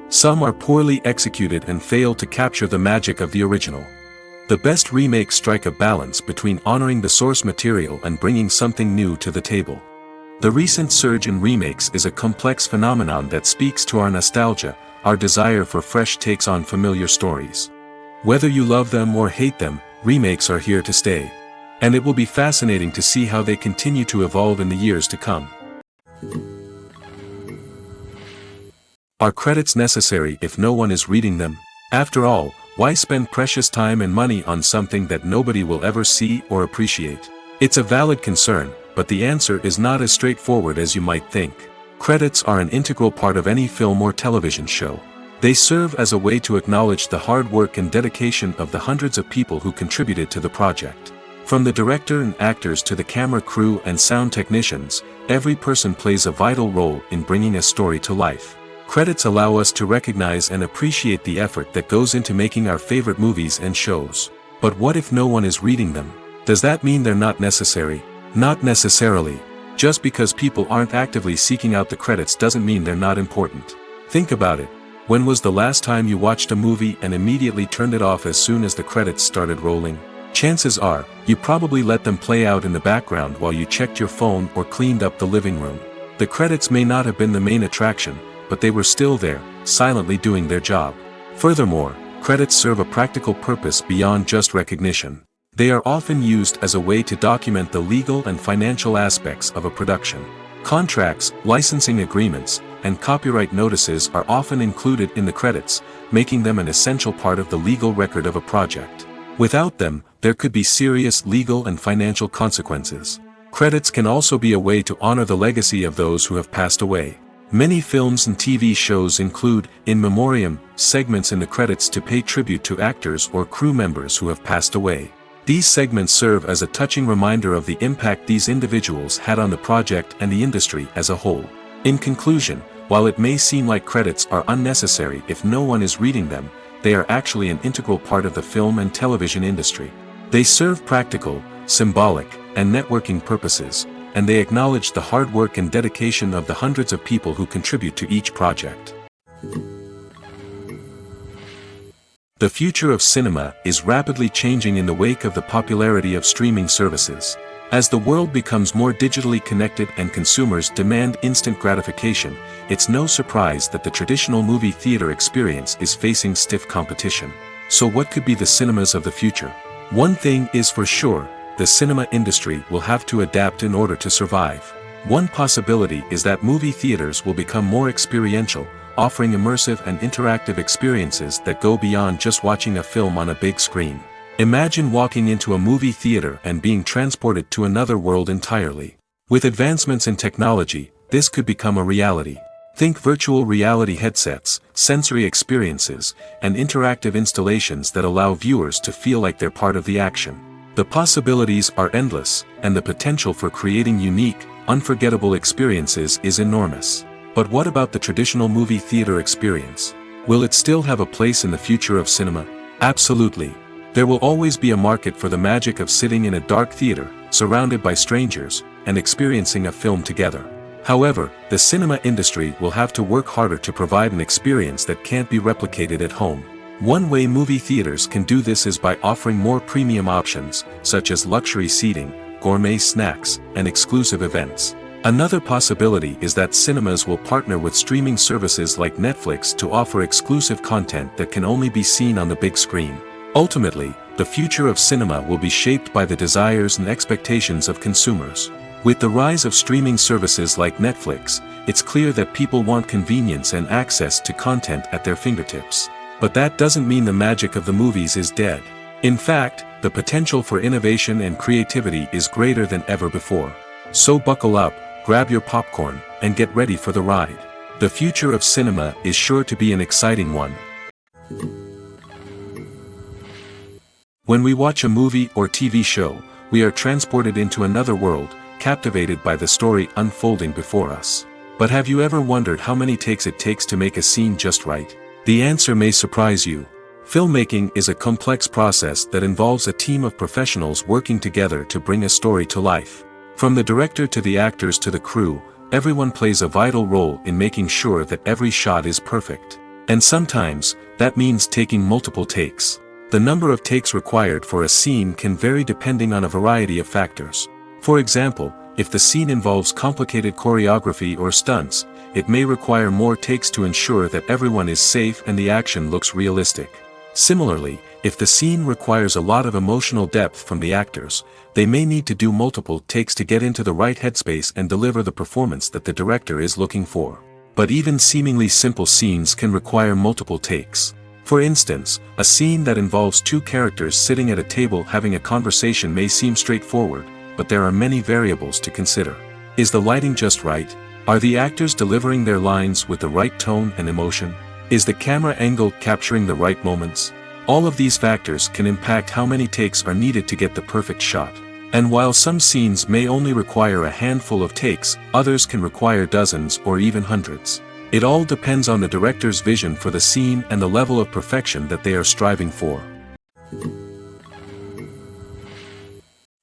Some are poorly executed and fail to capture the magic of the original. The best remakes strike a balance between honoring the source material and bringing something new to the table. The recent surge in remakes is a complex phenomenon that speaks to our nostalgia, our desire for fresh takes on familiar stories. Whether you love them or hate them, remakes are here to stay. And it will be fascinating to see how they continue to evolve in the years to come. Are credits necessary if no one is reading them? After all, why spend precious time and money on something that nobody will ever see or appreciate? It's a valid concern, but the answer is not as straightforward as you might think. Credits are an integral part of any film or television show. They serve as a way to acknowledge the hard work and dedication of the hundreds of people who contributed to the project. From the director and actors to the camera crew and sound technicians, every person plays a vital role in bringing a story to life. Credits allow us to recognize and appreciate the effort that goes into making our favorite movies and shows. But what if no one is reading them? Does that mean they're not necessary? Not necessarily. Just because people aren't actively seeking out the credits doesn't mean they're not important. Think about it. When was the last time you watched a movie and immediately turned it off as soon as the credits started rolling? Chances are, you probably let them play out in the background while you checked your phone or cleaned up the living room. The credits may not have been the main attraction, but they were still there, silently doing their job. Furthermore, credits serve a practical purpose beyond just recognition. They are often used as a way to document the legal and financial aspects of a production. Contracts, licensing agreements, and copyright notices are often included in the credits, making them an essential part of the legal record of a project. Without them, there could be serious legal and financial consequences. Credits can also be a way to honor the legacy of those who have passed away. Many films and TV shows include, in memoriam, segments in the credits to pay tribute to actors or crew members who have passed away. These segments serve as a touching reminder of the impact these individuals had on the project and the industry as a whole. In conclusion, while it may seem like credits are unnecessary if no one is reading them, they are actually an integral part of the film and television industry. They serve practical, symbolic, and networking purposes, and they acknowledge the hard work and dedication of the hundreds of people who contribute to each project. The future of cinema is rapidly changing in the wake of the popularity of streaming services. As the world becomes more digitally connected and consumers demand instant gratification, it's no surprise that the traditional movie theater experience is facing stiff competition. So what could be the cinemas of the future? One thing is for sure, the cinema industry will have to adapt in order to survive. One possibility is that movie theaters will become more experiential, offering immersive and interactive experiences that go beyond just watching a film on a big screen. Imagine walking into a movie theater and being transported to another world entirely. With advancements in technology, this could become a reality. Think virtual reality headsets, sensory experiences, and interactive installations that allow viewers to feel like they're part of the action. The possibilities are endless, and the potential for creating unique, unforgettable experiences is enormous. But what about the traditional movie theater experience? Will it still have a place in the future of cinema? Absolutely. There will always be a market for the magic of sitting in a dark theater, surrounded by strangers, and experiencing a film together. However, the cinema industry will have to work harder to provide an experience that can't be replicated at home. One way movie theaters can do this is by offering more premium options, such as luxury seating, gourmet snacks, and exclusive events. Another possibility is that cinemas will partner with streaming services like Netflix to offer exclusive content that can only be seen on the big screen. Ultimately, the future of cinema will be shaped by the desires and expectations of consumers. With the rise of streaming services like Netflix, it's clear that people want convenience and access to content at their fingertips. But that doesn't mean the magic of the movies is dead. In fact, the potential for innovation and creativity is greater than ever before. So buckle up, grab your popcorn, and get ready for the ride. The future of cinema is sure to be an exciting one. When we watch a movie or TV show, we are transported into another world, captivated by the story unfolding before us. But have you ever wondered how many takes it takes to make a scene just right? The answer may surprise you. Filmmaking is a complex process that involves a team of professionals working together to bring a story to life. From the director to the actors to the crew, everyone plays a vital role in making sure that every shot is perfect. And sometimes, that means taking multiple takes. The number of takes required for a scene can vary depending on a variety of factors. For example, if the scene involves complicated choreography or stunts, it may require more takes to ensure that everyone is safe and the action looks realistic. Similarly, if the scene requires a lot of emotional depth from the actors, they may need to do multiple takes to get into the right headspace and deliver the performance that the director is looking for. But even seemingly simple scenes can require multiple takes. For instance, a scene that involves two characters sitting at a table having a conversation may seem straightforward, but there are many variables to consider. Is the lighting just right? Are the actors delivering their lines with the right tone and emotion? Is the camera angle capturing the right moments? All of these factors can impact how many takes are needed to get the perfect shot. And while some scenes may only require a handful of takes, others can require dozens or even hundreds. It all depends on the director's vision for the scene and the level of perfection that they are striving for.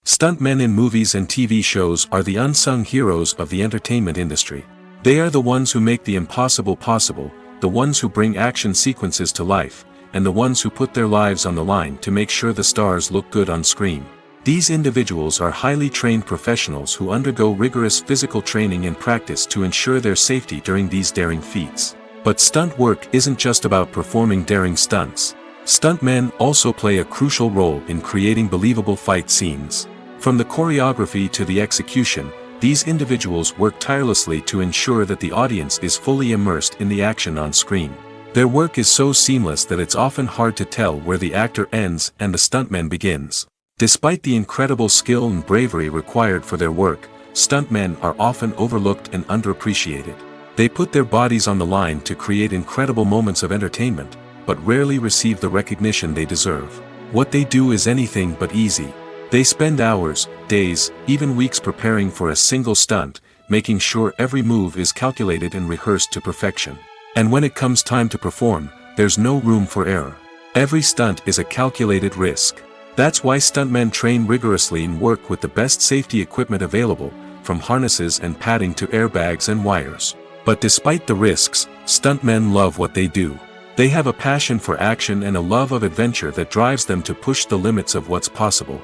Stuntmen in movies and TV shows are the unsung heroes of the entertainment industry. They are the ones who make the impossible possible, the ones who bring action sequences to life, and the ones who put their lives on the line to make sure the stars look good on screen. These individuals are highly trained professionals who undergo rigorous physical training and practice to ensure their safety during these daring feats. But stunt work isn't just about performing daring stunts. Stuntmen also play a crucial role in creating believable fight scenes. From the choreography to the execution, these individuals work tirelessly to ensure that the audience is fully immersed in the action on screen. Their work is so seamless that it's often hard to tell where the actor ends and the stuntman begins. Despite the incredible skill and bravery required for their work, stuntmen are often overlooked and underappreciated. They put their bodies on the line to create incredible moments of entertainment, but rarely receive the recognition they deserve. What they do is anything but easy. They spend hours, days, even weeks preparing for a single stunt, making sure every move is calculated and rehearsed to perfection. And when it comes time to perform, there's no room for error. Every stunt is a calculated risk. That's why stuntmen train rigorously and work with the best safety equipment available, from harnesses and padding to airbags and wires. But despite the risks, stuntmen love what they do. They have a passion for action and a love of adventure that drives them to push the limits of what's possible.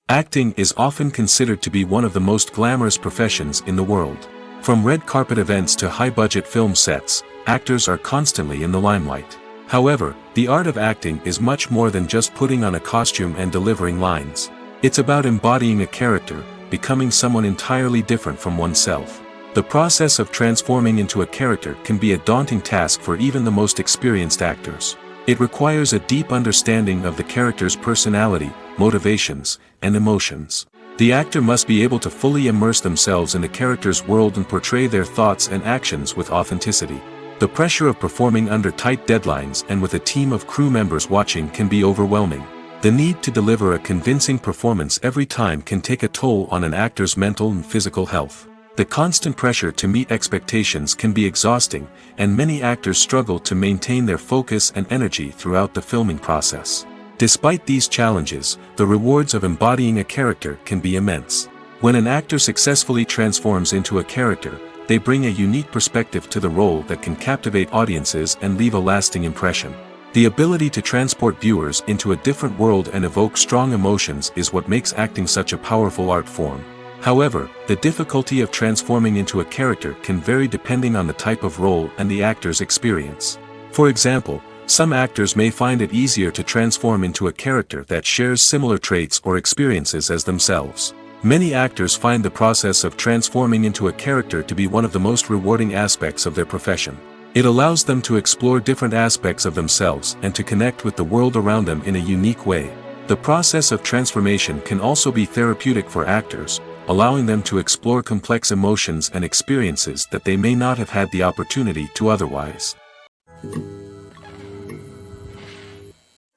Acting is often considered to be one of the most glamorous professions in the world. From red carpet events to high-budget film sets, actors are constantly in the limelight. However, the art of acting is much more than just putting on a costume and delivering lines. It's about embodying a character, becoming someone entirely different from oneself. The process of transforming into a character can be a daunting task for even the most experienced actors. It requires a deep understanding of the character's personality, motivations, and emotions. The actor must be able to fully immerse themselves in the character's world and portray their thoughts and actions with authenticity. The pressure of performing under tight deadlines and with a team of crew members watching can be overwhelming. The need to deliver a convincing performance every time can take a toll on an actor's mental and physical health. The constant pressure to meet expectations can be exhausting, and many actors struggle to maintain their focus and energy throughout the filming process. Despite these challenges, the rewards of embodying a character can be immense. When an actor successfully transforms into a character, they bring a unique perspective to the role that can captivate audiences and leave a lasting impression. The ability to transport viewers into a different world and evoke strong emotions is what makes acting such a powerful art form. However, the difficulty of transforming into a character can vary depending on the type of role and the actor's experience. For example, some actors may find it easier to transform into a character that shares similar traits or experiences as themselves. Many actors find the process of transforming into a character to be one of the most rewarding aspects of their profession. It allows them to explore different aspects of themselves and to connect with the world around them in a unique way. The process of transformation can also be therapeutic for actors, allowing them to explore complex emotions and experiences that they may not have had the opportunity to otherwise.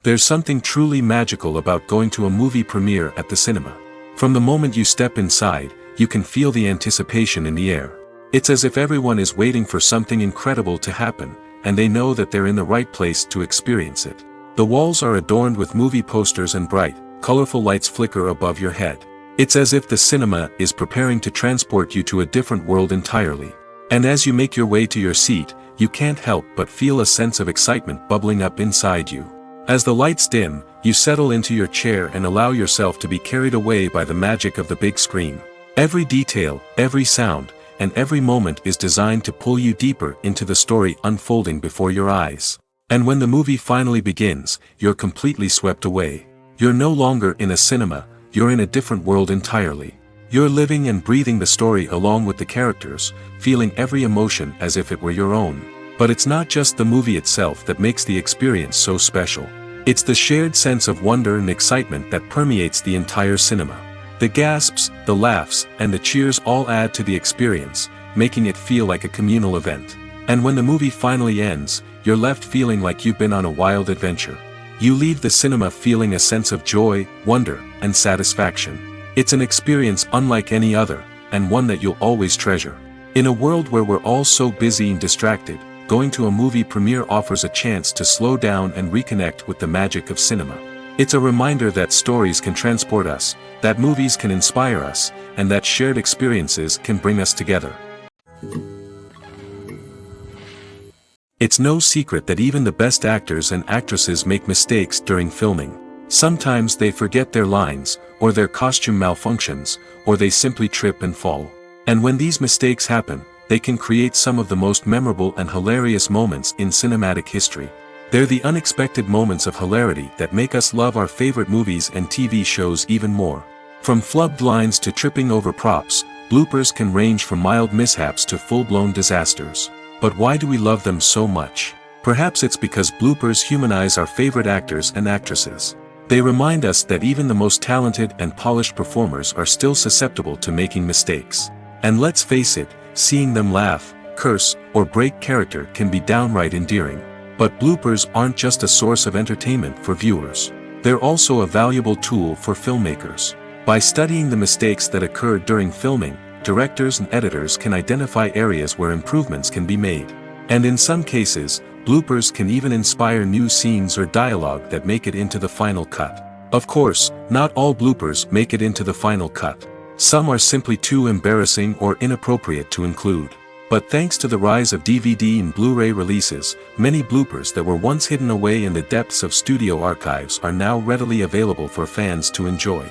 There's something truly magical about going to a movie premiere at the cinema. From the moment you step inside, you can feel the anticipation in the air. It's as if everyone is waiting for something incredible to happen, and they know that they're in the right place to experience it. The walls are adorned with movie posters and bright, colorful lights flicker above your head. It's as if the cinema is preparing to transport you to a different world entirely. And as you make your way to your seat, you can't help but feel a sense of excitement bubbling up inside you. As the lights dim, you settle into your chair and allow yourself to be carried away by the magic of the big screen. Every detail, every sound, and every moment is designed to pull you deeper into the story unfolding before your eyes. And when the movie finally begins, you're completely swept away. You're no longer in a cinema, you're in a different world entirely. You're living and breathing the story along with the characters, feeling every emotion as if it were your own. But it's not just the movie itself that makes the experience so special. It's the shared sense of wonder and excitement that permeates the entire cinema. The gasps, the laughs, and the cheers all add to the experience, making it feel like a communal event. And when the movie finally ends, you're left feeling like you've been on a wild adventure. You leave the cinema feeling a sense of joy, wonder, and satisfaction. It's an experience unlike any other, and one that you'll always treasure. In a world where we're all so busy and distracted, going to a movie premiere offers a chance to slow down and reconnect with the magic of cinema. It's a reminder that stories can transport us, that movies can inspire us, and that shared experiences can bring us together. It's no secret that even the best actors and actresses make mistakes during filming. Sometimes they forget their lines, or their costume malfunctions, or they simply trip and fall. And when these mistakes happen, they can create some of the most memorable and hilarious moments in cinematic history. They're the unexpected moments of hilarity that make us love our favorite movies and TV shows even more. From flubbed lines to tripping over props, bloopers can range from mild mishaps to full-blown disasters. But why do we love them so much? Perhaps it's because bloopers humanize our favorite actors and actresses. They remind us that even the most talented and polished performers are still susceptible to making mistakes. And let's face it, seeing them laugh, curse, or break character can be downright endearing. But bloopers aren't just a source of entertainment for viewers. They're also a valuable tool for filmmakers. By studying the mistakes that occurred during filming, directors and editors can identify areas where improvements can be made. And in some cases, bloopers can even inspire new scenes or dialogue that make it into the final cut. Of course, not all bloopers make it into the final cut. Some are simply too embarrassing or inappropriate to include. But thanks to the rise of DVD and Blu-ray releases, many bloopers that were once hidden away in the depths of studio archives are now readily available for fans to enjoy.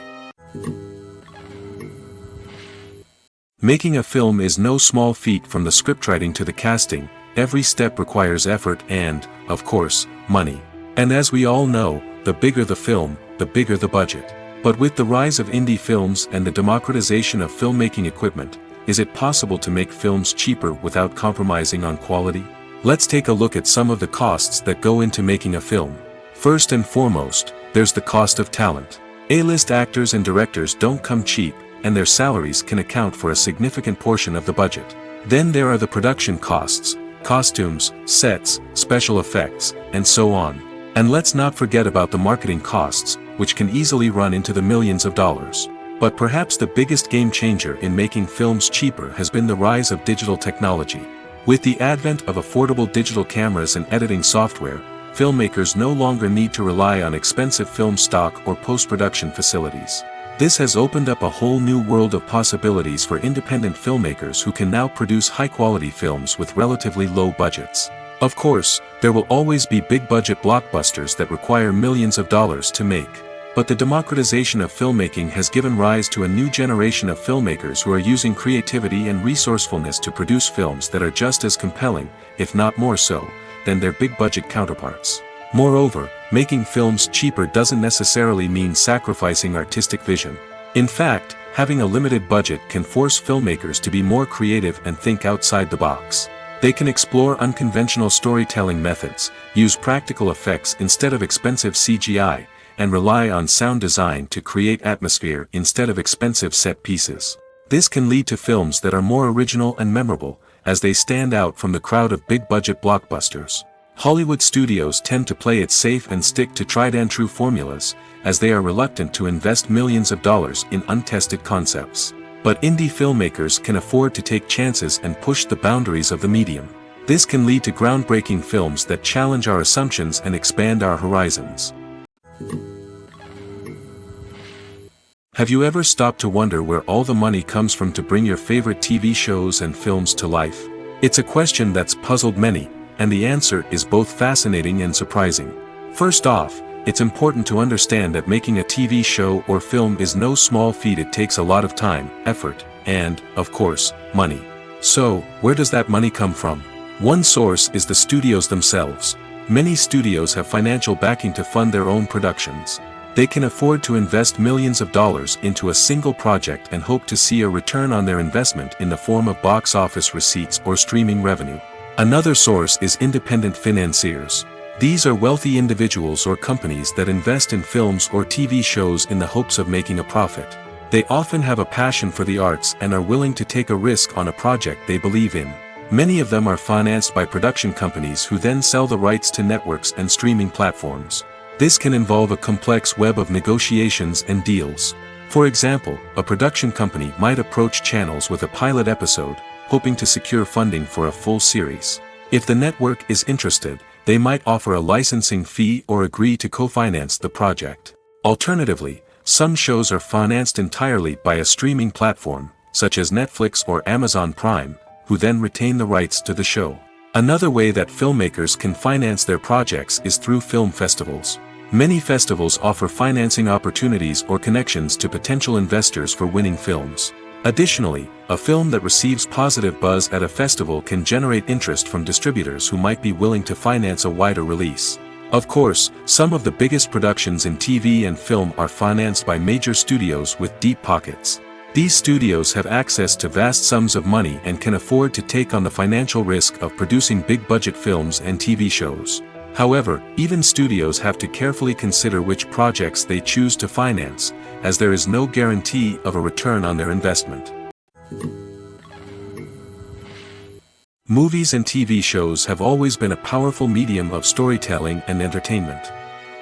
Making a film is no small feat. From the scriptwriting to the casting, every step requires effort and, of course, money. And as we all know, the bigger the film, the bigger the budget. But with the rise of indie films and the democratization of filmmaking equipment, is it possible to make films cheaper without compromising on quality? Let's take a look at some of the costs that go into making a film. First and foremost, there's the cost of talent. A-list actors and directors don't come cheap, and their salaries can account for a significant portion of the budget. Then there are the production costs, costumes, sets, special effects, and so on. And let's not forget about the marketing costs, which can easily run into the millions of dollars. But perhaps the biggest game changer in making films cheaper has been the rise of digital technology. With the advent of affordable digital cameras and editing software, filmmakers no longer need to rely on expensive film stock or post-production facilities. This has opened up a whole new world of possibilities for independent filmmakers who can now produce high-quality films with relatively low budgets. Of course, there will always be big-budget blockbusters that require millions of dollars to make. But the democratization of filmmaking has given rise to a new generation of filmmakers who are using creativity and resourcefulness to produce films that are just as compelling, if not more so, than their big-budget counterparts. Moreover, making films cheaper doesn't necessarily mean sacrificing artistic vision. In fact, having a limited budget can force filmmakers to be more creative and think outside the box. They can explore unconventional storytelling methods, use practical effects instead of expensive CGI, and rely on sound design to create atmosphere instead of expensive set pieces. This can lead to films that are more original and memorable, as they stand out from the crowd of big-budget blockbusters. Hollywood studios tend to play it safe and stick to tried-and-true formulas, as they are reluctant to invest millions of dollars in untested concepts. But indie filmmakers can afford to take chances and push the boundaries of the medium. This can lead to groundbreaking films that challenge our assumptions and expand our horizons. Have you ever stopped to wonder where all the money comes from to bring your favorite TV shows and films to life? It's a question that's puzzled many, and the answer is both fascinating and surprising. First off, it's important to understand that making a TV show or film is no small feat. It takes a lot of time, effort, and, of course, money. So, where does that money come from? One source is the studios themselves. Many studios have financial backing to fund their own productions. They can afford to invest millions of dollars into a single project and hope to see a return on their investment in the form of box office receipts or streaming revenue. Another source is independent financiers. These are wealthy individuals or companies that invest in films or TV shows in the hopes of making a profit. They often have a passion for the arts and are willing to take a risk on a project they believe in. Many of them are financed by production companies who then sell the rights to networks and streaming platforms. This can involve a complex web of negotiations and deals. For example, a production company might approach channels with a pilot episode, hoping to secure funding for a full series. If the network is interested, they might offer a licensing fee or agree to co-finance the project. Alternatively, some shows are financed entirely by a streaming platform, such as Netflix or Amazon Prime, who then retain the rights to the show. Another way that filmmakers can finance their projects is through film festivals. Many festivals offer financing opportunities or connections to potential investors for winning films. Additionally, a film that receives positive buzz at a festival can generate interest from distributors who might be willing to finance a wider release. Of course, some of the biggest productions in TV and film are financed by major studios with deep pockets. These studios have access to vast sums of money and can afford to take on the financial risk of producing big-budget films and TV shows. However, even studios have to carefully consider which projects they choose to finance, as there is no guarantee of a return on their investment. Movies and TV shows have always been a powerful medium of storytelling and entertainment.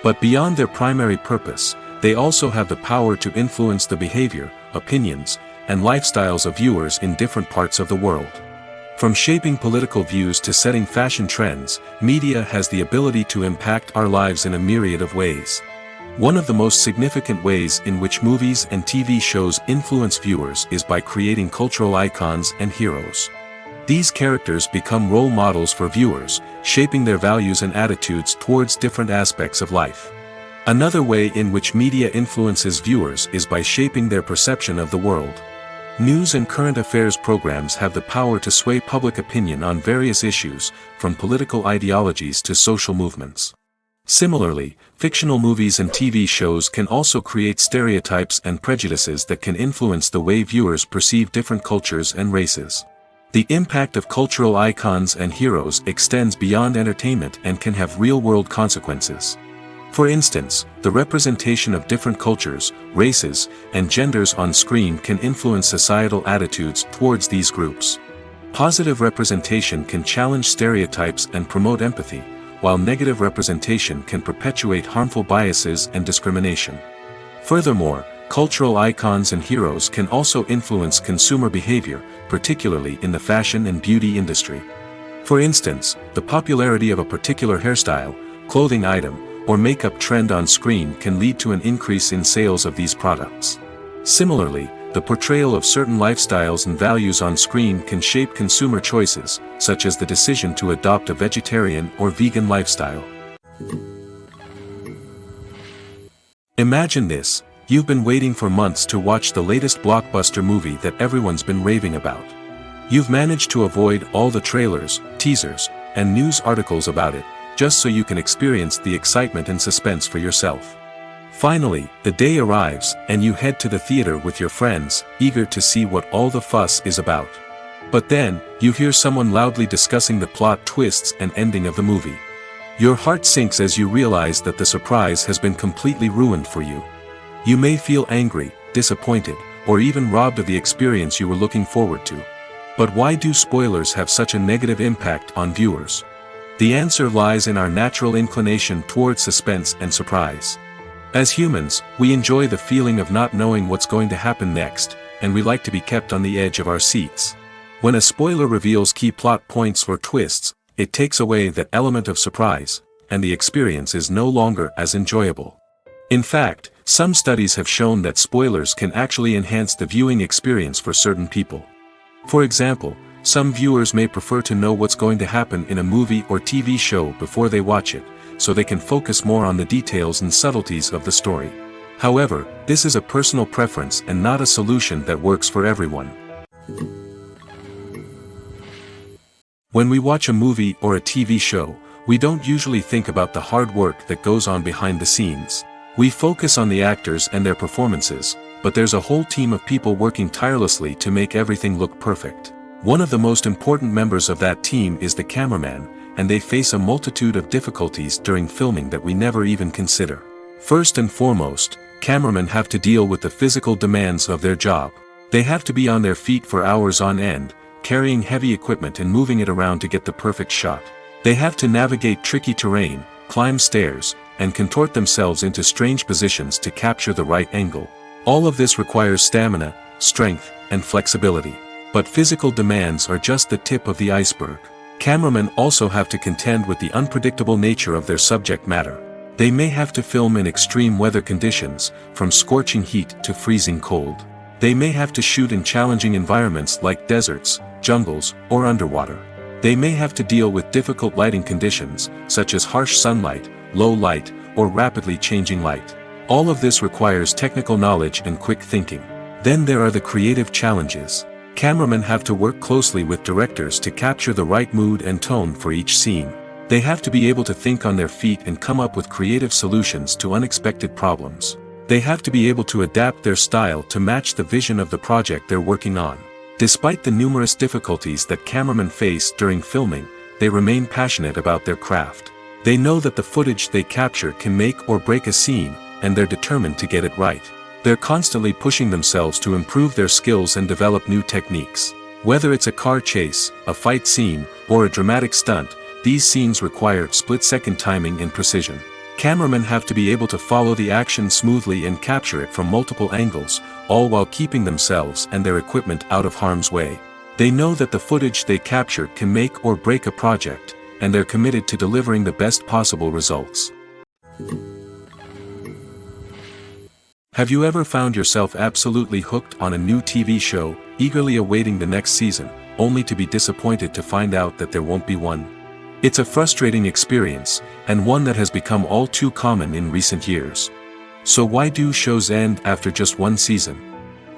But beyond their primary purpose, they also have the power to influence the behavior, opinions, and lifestyles of viewers in different parts of the world. From shaping political views to setting fashion trends, media has the ability to impact our lives in a myriad of ways. One of the most significant ways in which movies and TV shows influence viewers is by creating cultural icons and heroes. These characters become role models for viewers, shaping their values and attitudes towards different aspects of life. Another way in which media influences viewers is by shaping their perception of the world. News and current affairs programs have the power to sway public opinion on various issues, from political ideologies to social movements. Similarly, fictional movies and TV shows can also create stereotypes and prejudices that can influence the way viewers perceive different cultures and races. The impact of cultural icons and heroes extends beyond entertainment and can have real-world consequences. For instance, the representation of different cultures, races, and genders on screen can influence societal attitudes towards these groups. Positive representation can challenge stereotypes and promote empathy, while negative representation can perpetuate harmful biases and discrimination. Furthermore, cultural icons and heroes can also influence consumer behavior, particularly in the fashion and beauty industry. For instance, the popularity of a particular hairstyle, clothing item, or makeup trend on screen can lead to an increase in sales of these products. Similarly, the portrayal of certain lifestyles and values on screen can shape consumer choices, such as the decision to adopt a vegetarian or vegan lifestyle. Imagine this: you've been waiting for months to watch the latest blockbuster movie that everyone's been raving about. You've managed to avoid all the trailers, teasers, and news articles about it, just so you can experience the excitement and suspense for yourself. Finally, the day arrives, and you head to the theater with your friends, eager to see what all the fuss is about. But then, you hear someone loudly discussing the plot twists and ending of the movie. Your heart sinks as you realize that the surprise has been completely ruined for you. You may feel angry, disappointed, or even robbed of the experience you were looking forward to. But why do spoilers have such a negative impact on viewers? The answer lies in our natural inclination toward suspense and surprise. As humans, we enjoy the feeling of not knowing what's going to happen next, and we like to be kept on the edge of our seats. When a spoiler reveals key plot points or twists, it takes away that element of surprise, and the experience is no longer as enjoyable. In fact, some studies have shown that spoilers can actually enhance the viewing experience for certain people. For example, some viewers may prefer to know what's going to happen in a movie or TV show before they watch it, so they can focus more on the details and subtleties of the story. However, this is a personal preference and not a solution that works for everyone. When we watch a movie or a TV show, we don't usually think about the hard work that goes on behind the scenes. We focus on the actors and their performances, but there's a whole team of people working tirelessly to make everything look perfect. One of the most important members of that team is the cameraman, and they face a multitude of difficulties during filming that we never even consider. First and foremost, cameramen have to deal with the physical demands of their job. They have to be on their feet for hours on end, carrying heavy equipment and moving it around to get the perfect shot. They have to navigate tricky terrain, climb stairs, and contort themselves into strange positions to capture the right angle. All of this requires stamina, strength, and flexibility. But physical demands are just the tip of the iceberg. Cameramen also have to contend with the unpredictable nature of their subject matter. They may have to film in extreme weather conditions, from scorching heat to freezing cold. They may have to shoot in challenging environments like deserts, jungles, or underwater. They may have to deal with difficult lighting conditions, such as harsh sunlight, low light, or rapidly changing light. All of this requires technical knowledge and quick thinking. Then there are the creative challenges. Cameramen have to work closely with directors to capture the right mood and tone for each scene. They have to be able to think on their feet and come up with creative solutions to unexpected problems. They have to be able to adapt their style to match the vision of the project they're working on. Despite the numerous difficulties that cameramen face during filming, they remain passionate about their craft. They know that the footage they capture can make or break a scene, and they're determined to get it right. They're constantly pushing themselves to improve their skills and develop new techniques. Whether it's a car chase, a fight scene, or a dramatic stunt, these scenes require split-second timing and precision. Cameramen have to be able to follow the action smoothly and capture it from multiple angles, all while keeping themselves and their equipment out of harm's way. They know that the footage they capture can make or break a project, and they're committed to delivering the best possible results. Have you ever found yourself absolutely hooked on a new TV show, eagerly awaiting the next season, only to be disappointed to find out that there won't be one? It's a frustrating experience, and one that has become all too common in recent years. So why do shows end after just one season?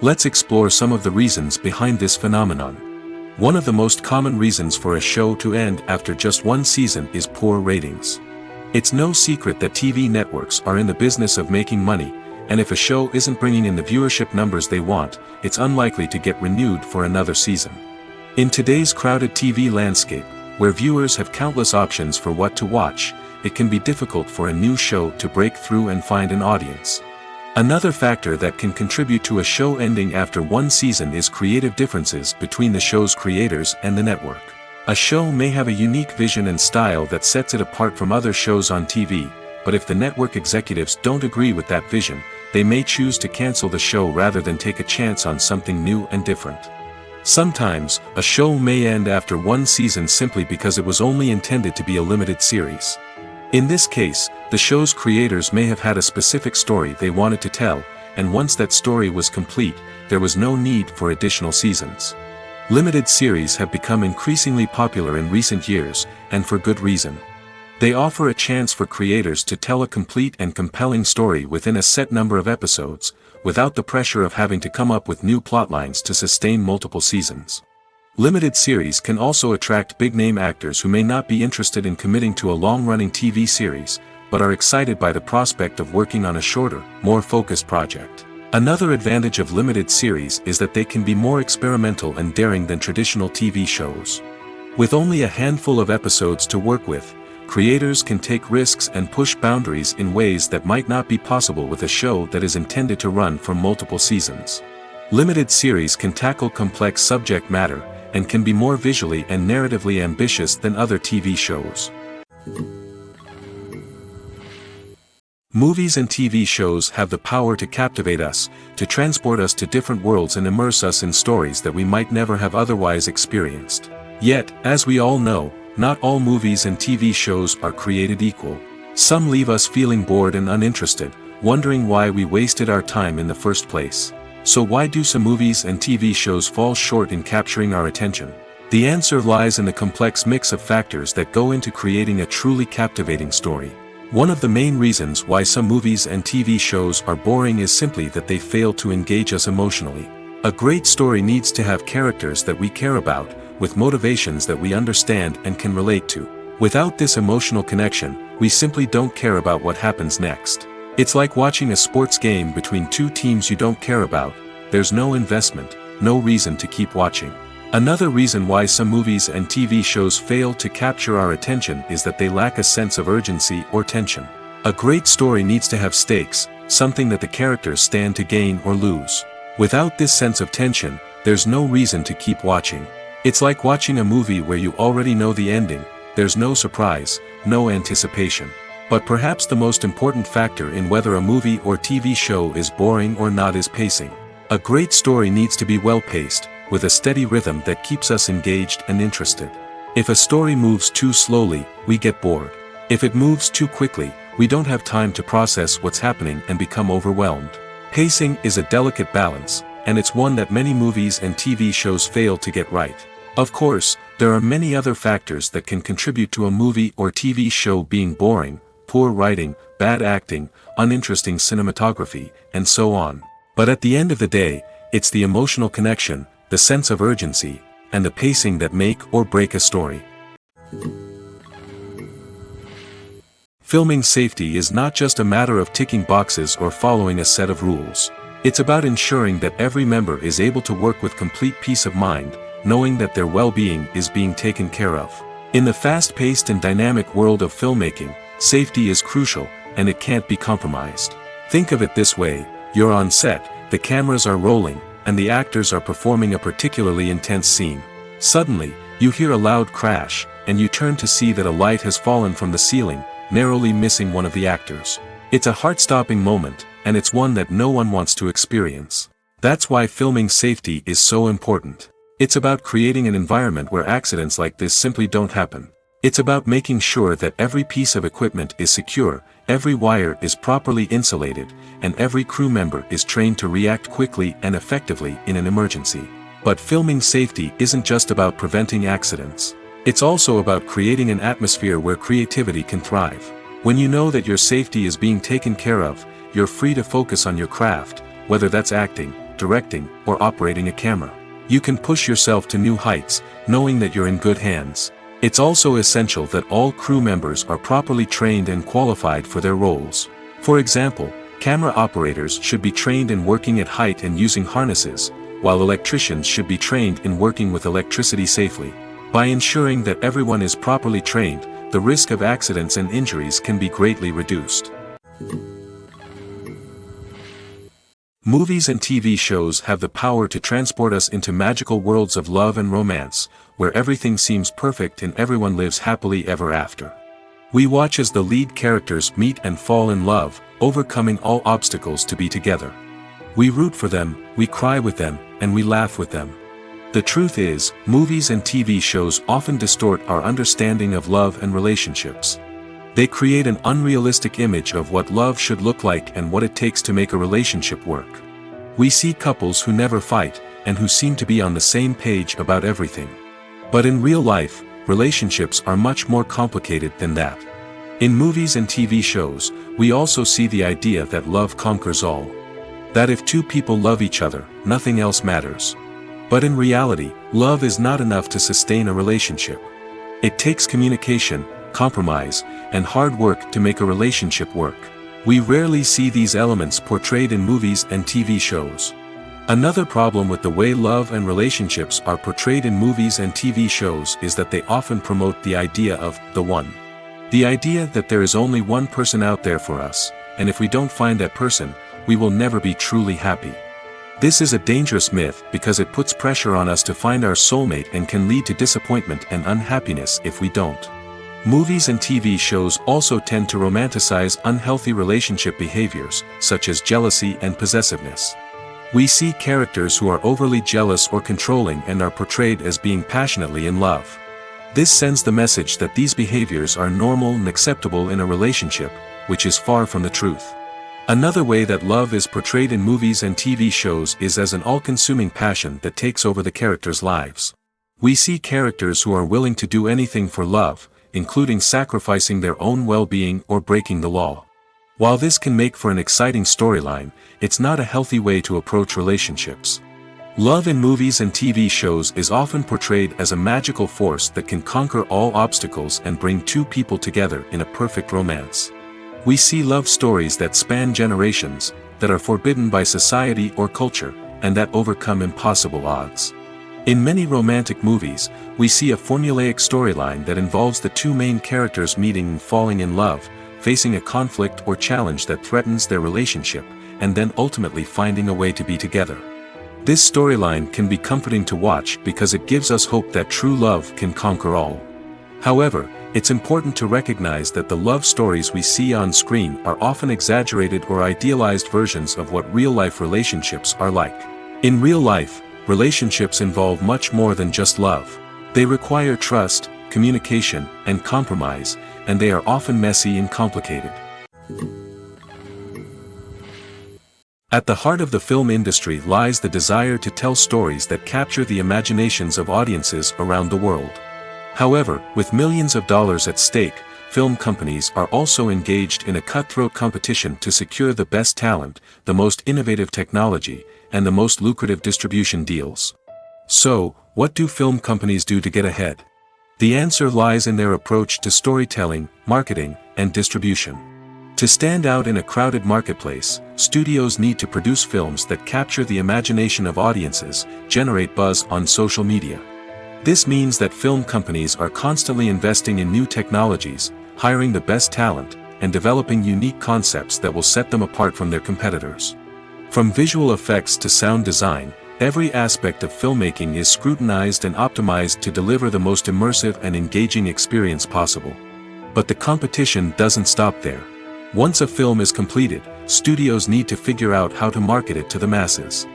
Let's explore some of the reasons behind this phenomenon. One of the most common reasons for a show to end after just one season is poor ratings. It's no secret that TV networks are in the business of making money, and if a show isn't bringing in the viewership numbers they want, it's unlikely to get renewed for another season. In today's crowded TV landscape, where viewers have countless options for what to watch, it can be difficult for a new show to break through and find an audience. Another factor that can contribute to a show ending after one season is creative differences between the show's creators and the network. A show may have a unique vision and style that sets it apart from other shows on TV, but if the network executives don't agree with that vision, they may choose to cancel the show rather than take a chance on something new and different. Sometimes, a show may end after one season simply because it was only intended to be a limited series. In this case, the show's creators may have had a specific story they wanted to tell, and once that story was complete, there was no need for additional seasons. Limited series have become increasingly popular in recent years, and for good reason. They offer a chance for creators to tell a complete and compelling story within a set number of episodes, without the pressure of having to come up with new plotlines to sustain multiple seasons. Limited series can also attract big-name actors who may not be interested in committing to a long-running TV series, but are excited by the prospect of working on a shorter, more focused project. Another advantage of limited series is that they can be more experimental and daring than traditional TV shows. With only a handful of episodes to work with, creators can take risks and push boundaries in ways that might not be possible with a show that is intended to run for multiple seasons. Limited series can tackle complex subject matter, and can be more visually and narratively ambitious than other TV shows. Movies and TV shows have the power to captivate us, to transport us to different worlds and immerse us in stories that we might never have otherwise experienced. Yet, as we all know, not all movies and TV shows are created equal. Some leave us feeling bored and uninterested, wondering why we wasted our time in the first place. So why do some movies and TV shows fall short in capturing our attention? The answer lies in the complex mix of factors that go into creating a truly captivating story. One of the main reasons why some movies and TV shows are boring is simply that they fail to engage us emotionally. A great story needs to have characters that we care about, with motivations that we understand and can relate to. Without this emotional connection, we simply don't care about what happens next. It's like watching a sports game between two teams you don't care about. There's no investment, no reason to keep watching. Another reason why some movies and TV shows fail to capture our attention is that they lack a sense of urgency or tension. A great story needs to have stakes, something that the characters stand to gain or lose. Without this sense of tension, there's no reason to keep watching. It's like watching a movie where you already know the ending. There's no surprise, no anticipation. But perhaps the most important factor in whether a movie or TV show is boring or not is pacing. A great story needs to be well-paced, with a steady rhythm that keeps us engaged and interested. If a story moves too slowly, we get bored. If it moves too quickly, we don't have time to process what's happening and become overwhelmed. Pacing is a delicate balance, and it's one that many movies and TV shows fail to get right. Of course, there are many other factors that can contribute to a movie or TV show being boring: poor writing, bad acting, uninteresting cinematography, and so on. But at the end of the day, it's the emotional connection, the sense of urgency, and the pacing that make or break a story. Filming safety is not just a matter of ticking boxes or following a set of rules. It's about ensuring that every member is able to work with complete peace of mind, knowing that their well-being is being taken care of. In the fast-paced and dynamic world of filmmaking, safety is crucial, and it can't be compromised. Think of it this way: you're on set, the cameras are rolling, and the actors are performing a particularly intense scene. Suddenly, you hear a loud crash, and you turn to see that a light has fallen from the ceiling, narrowly missing one of the actors. It's a heart-stopping moment, and it's one that no one wants to experience. That's why filming safety is so important. It's about creating an environment where accidents like this simply don't happen. It's about making sure that every piece of equipment is secure, every wire is properly insulated, and every crew member is trained to react quickly and effectively in an emergency. But filming safety isn't just about preventing accidents. It's also about creating an atmosphere where creativity can thrive. When you know that your safety is being taken care of, you're free to focus on your craft, whether that's acting, directing, or operating a camera. You can push yourself to new heights, knowing that you're in good hands. It's also essential that all crew members are properly trained and qualified for their roles. For example, camera operators should be trained in working at height and using harnesses, while electricians should be trained in working with electricity safely. By ensuring that everyone is properly trained, the risk of accidents and injuries can be greatly reduced. Movies and TV shows have the power to transport us into magical worlds of love and romance, where everything seems perfect and everyone lives happily ever after. We watch as the lead characters meet and fall in love, overcoming all obstacles to be together. We root for them, we cry with them, and we laugh with them. The truth is, movies and TV shows often distort our understanding of love and relationships. They create an unrealistic image of what love should look like and what it takes to make a relationship work. We see couples who never fight, and who seem to be on the same page about everything. But in real life, relationships are much more complicated than that. In movies and TV shows, we also see the idea that love conquers all. That if two people love each other, nothing else matters. But in reality, love is not enough to sustain a relationship. It takes communication, compromise, and hard work to make a relationship work. We rarely see these elements portrayed in movies and TV shows. Another problem with the way love and relationships are portrayed in movies and TV shows is that they often promote the idea of the one. The idea that there is only one person out there for us, and if we don't find that person, we will never be truly happy. This is a dangerous myth because it puts pressure on us to find our soulmate and can lead to disappointment and unhappiness if we don't. Movies and TV shows also tend to romanticize unhealthy relationship behaviors, such as jealousy and possessiveness. We see characters who are overly jealous or controlling and are portrayed as being passionately in love. This sends the message that these behaviors are normal and acceptable in a relationship, which is far from the truth. Another way that love is portrayed in movies and TV shows is as an all-consuming passion that takes over the characters' lives. We see characters who are willing to do anything for love, including sacrificing their own well-being or breaking the law. While this can make for an exciting storyline, it's not a healthy way to approach relationships. Love in movies and TV shows is often portrayed as a magical force that can conquer all obstacles and bring two people together in a perfect romance. We see love stories that span generations, that are forbidden by society or culture, and that overcome impossible odds. In many romantic movies, we see a formulaic storyline that involves the two main characters meeting and falling in love, facing a conflict or challenge that threatens their relationship, and then ultimately finding a way to be together. This storyline can be comforting to watch because it gives us hope that true love can conquer all. However, it's important to recognize that the love stories we see on screen are often exaggerated or idealized versions of what real-life relationships are like. In real life, relationships involve much more than just love. They require trust, communication, and compromise, and they are often messy and complicated. At the heart of the film industry lies the desire to tell stories that capture the imaginations of audiences around the world. However, with millions of dollars at stake, film companies are also engaged in a cutthroat competition to secure the best talent, the most innovative technology, and the most lucrative distribution deals. So, what do film companies do to get ahead? The answer lies in their approach to storytelling, marketing, and distribution. To stand out in a crowded marketplace, studios need to produce films that capture the imagination of audiences, generate buzz on social media. This means that film companies are constantly investing in new technologies, hiring the best talent, and developing unique concepts that will set them apart from their competitors. From visual effects to sound design, every aspect of filmmaking is scrutinized and optimized to deliver the most immersive and engaging experience possible. But the competition doesn't stop there. Once a film is completed, studios need to figure out how to market it to the masses.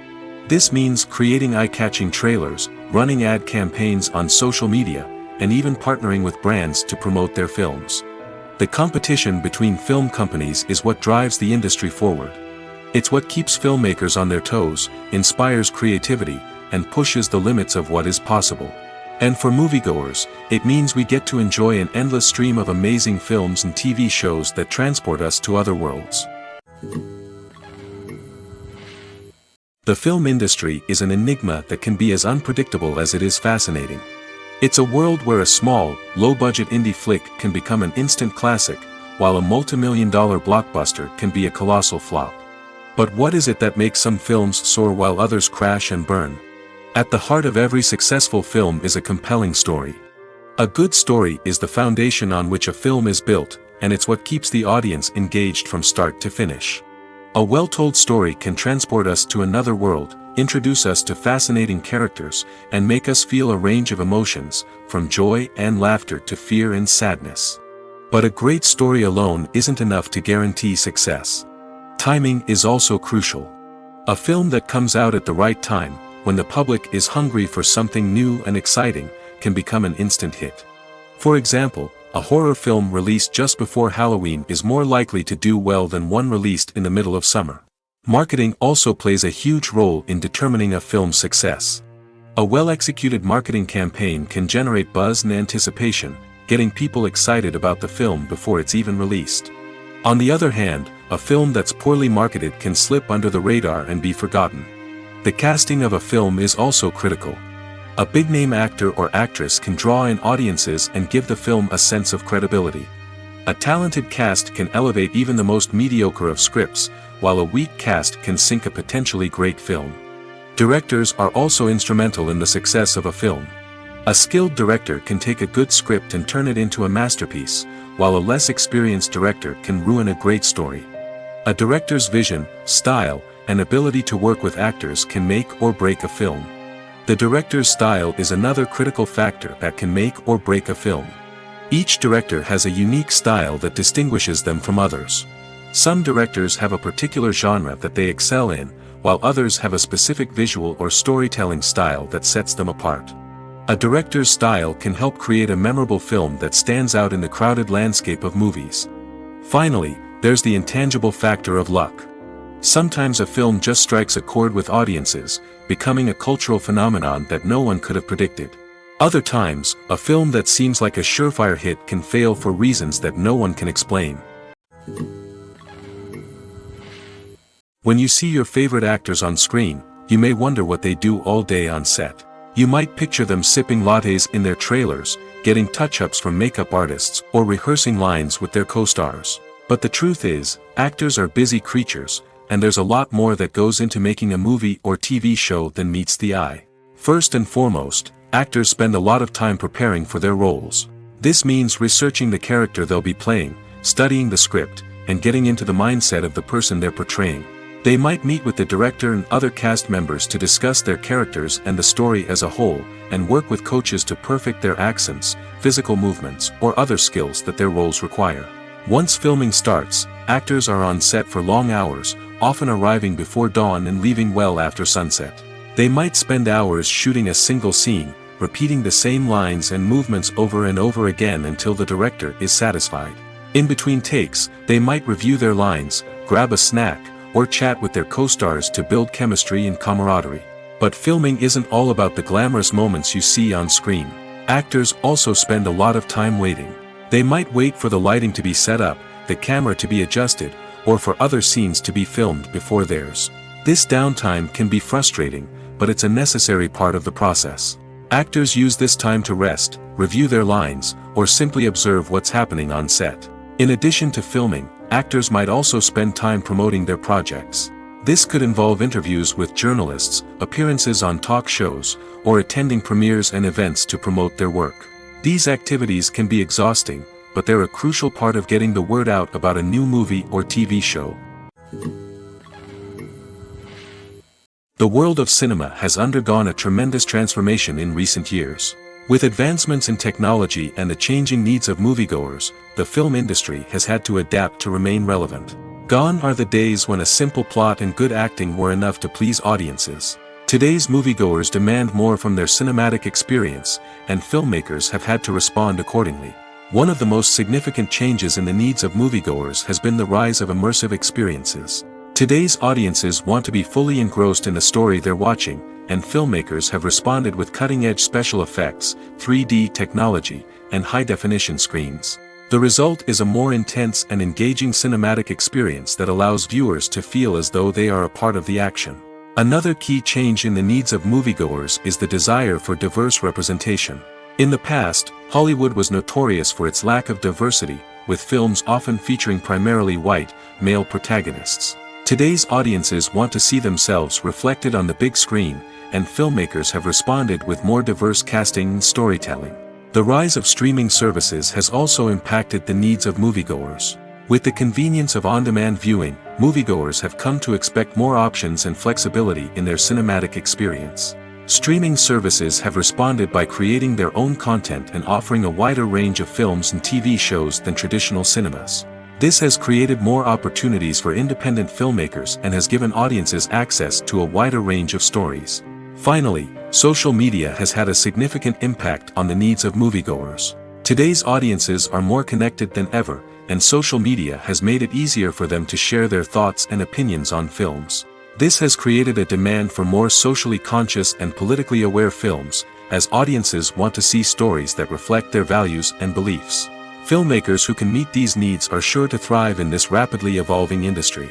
This means creating eye-catching trailers, running ad campaigns on social media, and even partnering with brands to promote their films. The competition between film companies is what drives the industry forward. It's what keeps filmmakers on their toes, inspires creativity, and pushes the limits of what is possible. And for moviegoers, it means we get to enjoy an endless stream of amazing films and TV shows that transport us to other worlds. The film industry is an enigma that can be as unpredictable as it is fascinating. It's a world where a small, low-budget indie flick can become an instant classic, while a multi-million-dollar blockbuster can be a colossal flop. But what is it that makes some films soar while others crash and burn? At the heart of every successful film is a compelling story. A good story is the foundation on which a film is built, and it's what keeps the audience engaged from start to finish. A well-told story can transport us to another world, introduce us to fascinating characters, and make us feel a range of emotions, from joy and laughter to fear and sadness. But a great story alone isn't enough to guarantee success. Timing is also crucial. A film that comes out at the right time, when the public is hungry for something new and exciting, can become an instant hit. For example, a horror film released just before Halloween is more likely to do well than one released in the middle of summer. Marketing also plays a huge role in determining a film's success. A well-executed marketing campaign can generate buzz and anticipation, getting people excited about the film before it's even released. On the other hand, a film that's poorly marketed can slip under the radar and be forgotten. The casting of a film is also critical. A big-name actor or actress can draw in audiences and give the film a sense of credibility. A talented cast can elevate even the most mediocre of scripts, while a weak cast can sink a potentially great film. Directors are also instrumental in the success of a film. A skilled director can take a good script and turn it into a masterpiece, while a less experienced director can ruin a great story. A director's vision, style, and ability to work with actors can make or break a film. The director's style is another critical factor that can make or break a film. Each director has a unique style that distinguishes them from others. Some directors have a particular genre that they excel in, while others have a specific visual or storytelling style that sets them apart. A director's style can help create a memorable film that stands out in the crowded landscape of movies. Finally, there's the intangible factor of luck. Sometimes a film just strikes a chord with audiences, becoming a cultural phenomenon that no one could have predicted. Other times, a film that seems like a surefire hit can fail for reasons that no one can explain. When you see your favorite actors on screen, you may wonder what they do all day on set. You might picture them sipping lattes in their trailers, getting touch-ups from makeup artists, or rehearsing lines with their co-stars. But the truth is, actors are busy creatures, and there's a lot more that goes into making a movie or TV show than meets the eye. First and foremost, actors spend a lot of time preparing for their roles. This means researching the character they'll be playing, studying the script, and getting into the mindset of the person they're portraying. They might meet with the director and other cast members to discuss their characters and the story as a whole, and work with coaches to perfect their accents, physical movements, or other skills that their roles require. Once filming starts, actors are on set for long hours, often arriving before dawn and leaving well after sunset. They might spend hours shooting a single scene, repeating the same lines and movements over and over again until the director is satisfied. In between takes, they might review their lines, grab a snack, or chat with their co-stars to build chemistry and camaraderie. But filming isn't all about the glamorous moments you see on screen. Actors also spend a lot of time waiting. They might wait for the lighting to be set up, the camera to be adjusted, or for other scenes to be filmed before theirs. This downtime can be frustrating, but it's a necessary part of the process. Actors use this time to rest, review their lines, or simply observe what's happening on set. In addition to filming, actors might also spend time promoting their projects. This could involve interviews with journalists, appearances on talk shows, or attending premieres and events to promote their work. These activities can be exhausting, but they're a crucial part of getting the word out about a new movie or TV show. The world of cinema has undergone a tremendous transformation in recent years. With advancements in technology and the changing needs of moviegoers, the film industry has had to adapt to remain relevant. Gone are the days when a simple plot and good acting were enough to please audiences. Today's moviegoers demand more from their cinematic experience, and filmmakers have had to respond accordingly. One of the most significant changes in the needs of moviegoers has been the rise of immersive experiences. Today's audiences want to be fully engrossed in the story they're watching, and filmmakers have responded with cutting-edge special effects, 3D technology, and high-definition screens. The result is a more intense and engaging cinematic experience that allows viewers to feel as though they are a part of the action. Another key change in the needs of moviegoers is the desire for diverse representation. In the past, Hollywood was notorious for its lack of diversity, with films often featuring primarily white, male protagonists. Today's audiences want to see themselves reflected on the big screen, and filmmakers have responded with more diverse casting and storytelling. The rise of streaming services has also impacted the needs of moviegoers. With the convenience of on-demand viewing, moviegoers have come to expect more options and flexibility in their cinematic experience. Streaming services have responded by creating their own content and offering a wider range of films and TV shows than traditional cinemas. This has created more opportunities for independent filmmakers and has given audiences access to a wider range of stories. Finally, social media has had a significant impact on the needs of moviegoers. Today's audiences are more connected than ever, and social media has made it easier for them to share their thoughts and opinions on films. This has created a demand for more socially conscious and politically aware films, as audiences want to see stories that reflect their values and beliefs. Filmmakers who can meet these needs are sure to thrive in this rapidly evolving industry.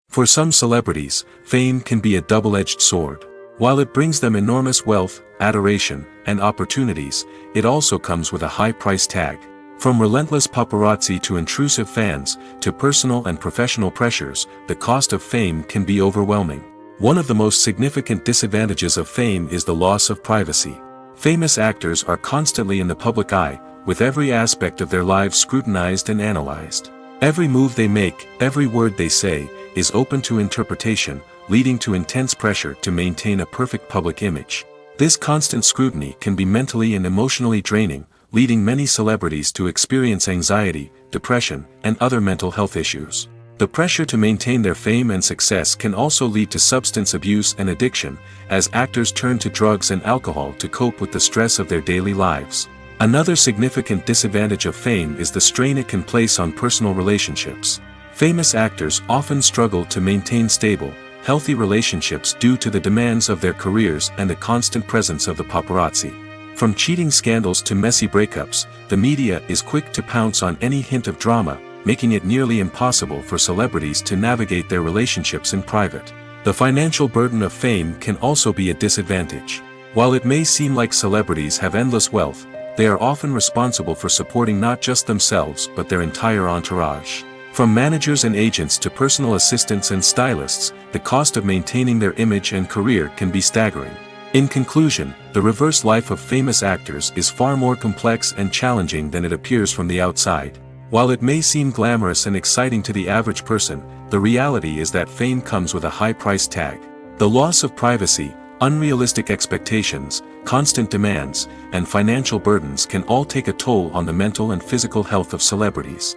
For some celebrities, fame can be a double-edged sword. While it brings them enormous wealth, adoration, and opportunities, it also comes with a high price tag. From relentless paparazzi to intrusive fans, to personal and professional pressures, the cost of fame can be overwhelming. One of the most significant disadvantages of fame is the loss of privacy. Famous actors are constantly in the public eye, with every aspect of their lives scrutinized and analyzed. Every move they make, every word they say, is open to interpretation, leading to intense pressure to maintain a perfect public image. This constant scrutiny can be mentally and emotionally draining, leading many celebrities to experience anxiety, depression, and other mental health issues. The pressure to maintain their fame and success can also lead to substance abuse and addiction, as actors turn to drugs and alcohol to cope with the stress of their daily lives. Another significant disadvantage of fame is the strain it can place on personal relationships. Famous actors often struggle to maintain stable, healthy relationships due to the demands of their careers and the constant presence of the paparazzi. From cheating scandals to messy breakups, the media is quick to pounce on any hint of drama, making it nearly impossible for celebrities to navigate their relationships in private. The financial burden of fame can also be a disadvantage. While it may seem like celebrities have endless wealth, they are often responsible for supporting not just themselves but their entire entourage. From managers and agents to personal assistants and stylists, the cost of maintaining their image and career can be staggering. In conclusion, the reverse life of famous actors is far more complex and challenging than it appears from the outside. While it may seem glamorous and exciting to the average person, the reality is that fame comes with a high price tag. The loss of privacy, unrealistic expectations, constant demands, and financial burdens can all take a toll on the mental and physical health of celebrities.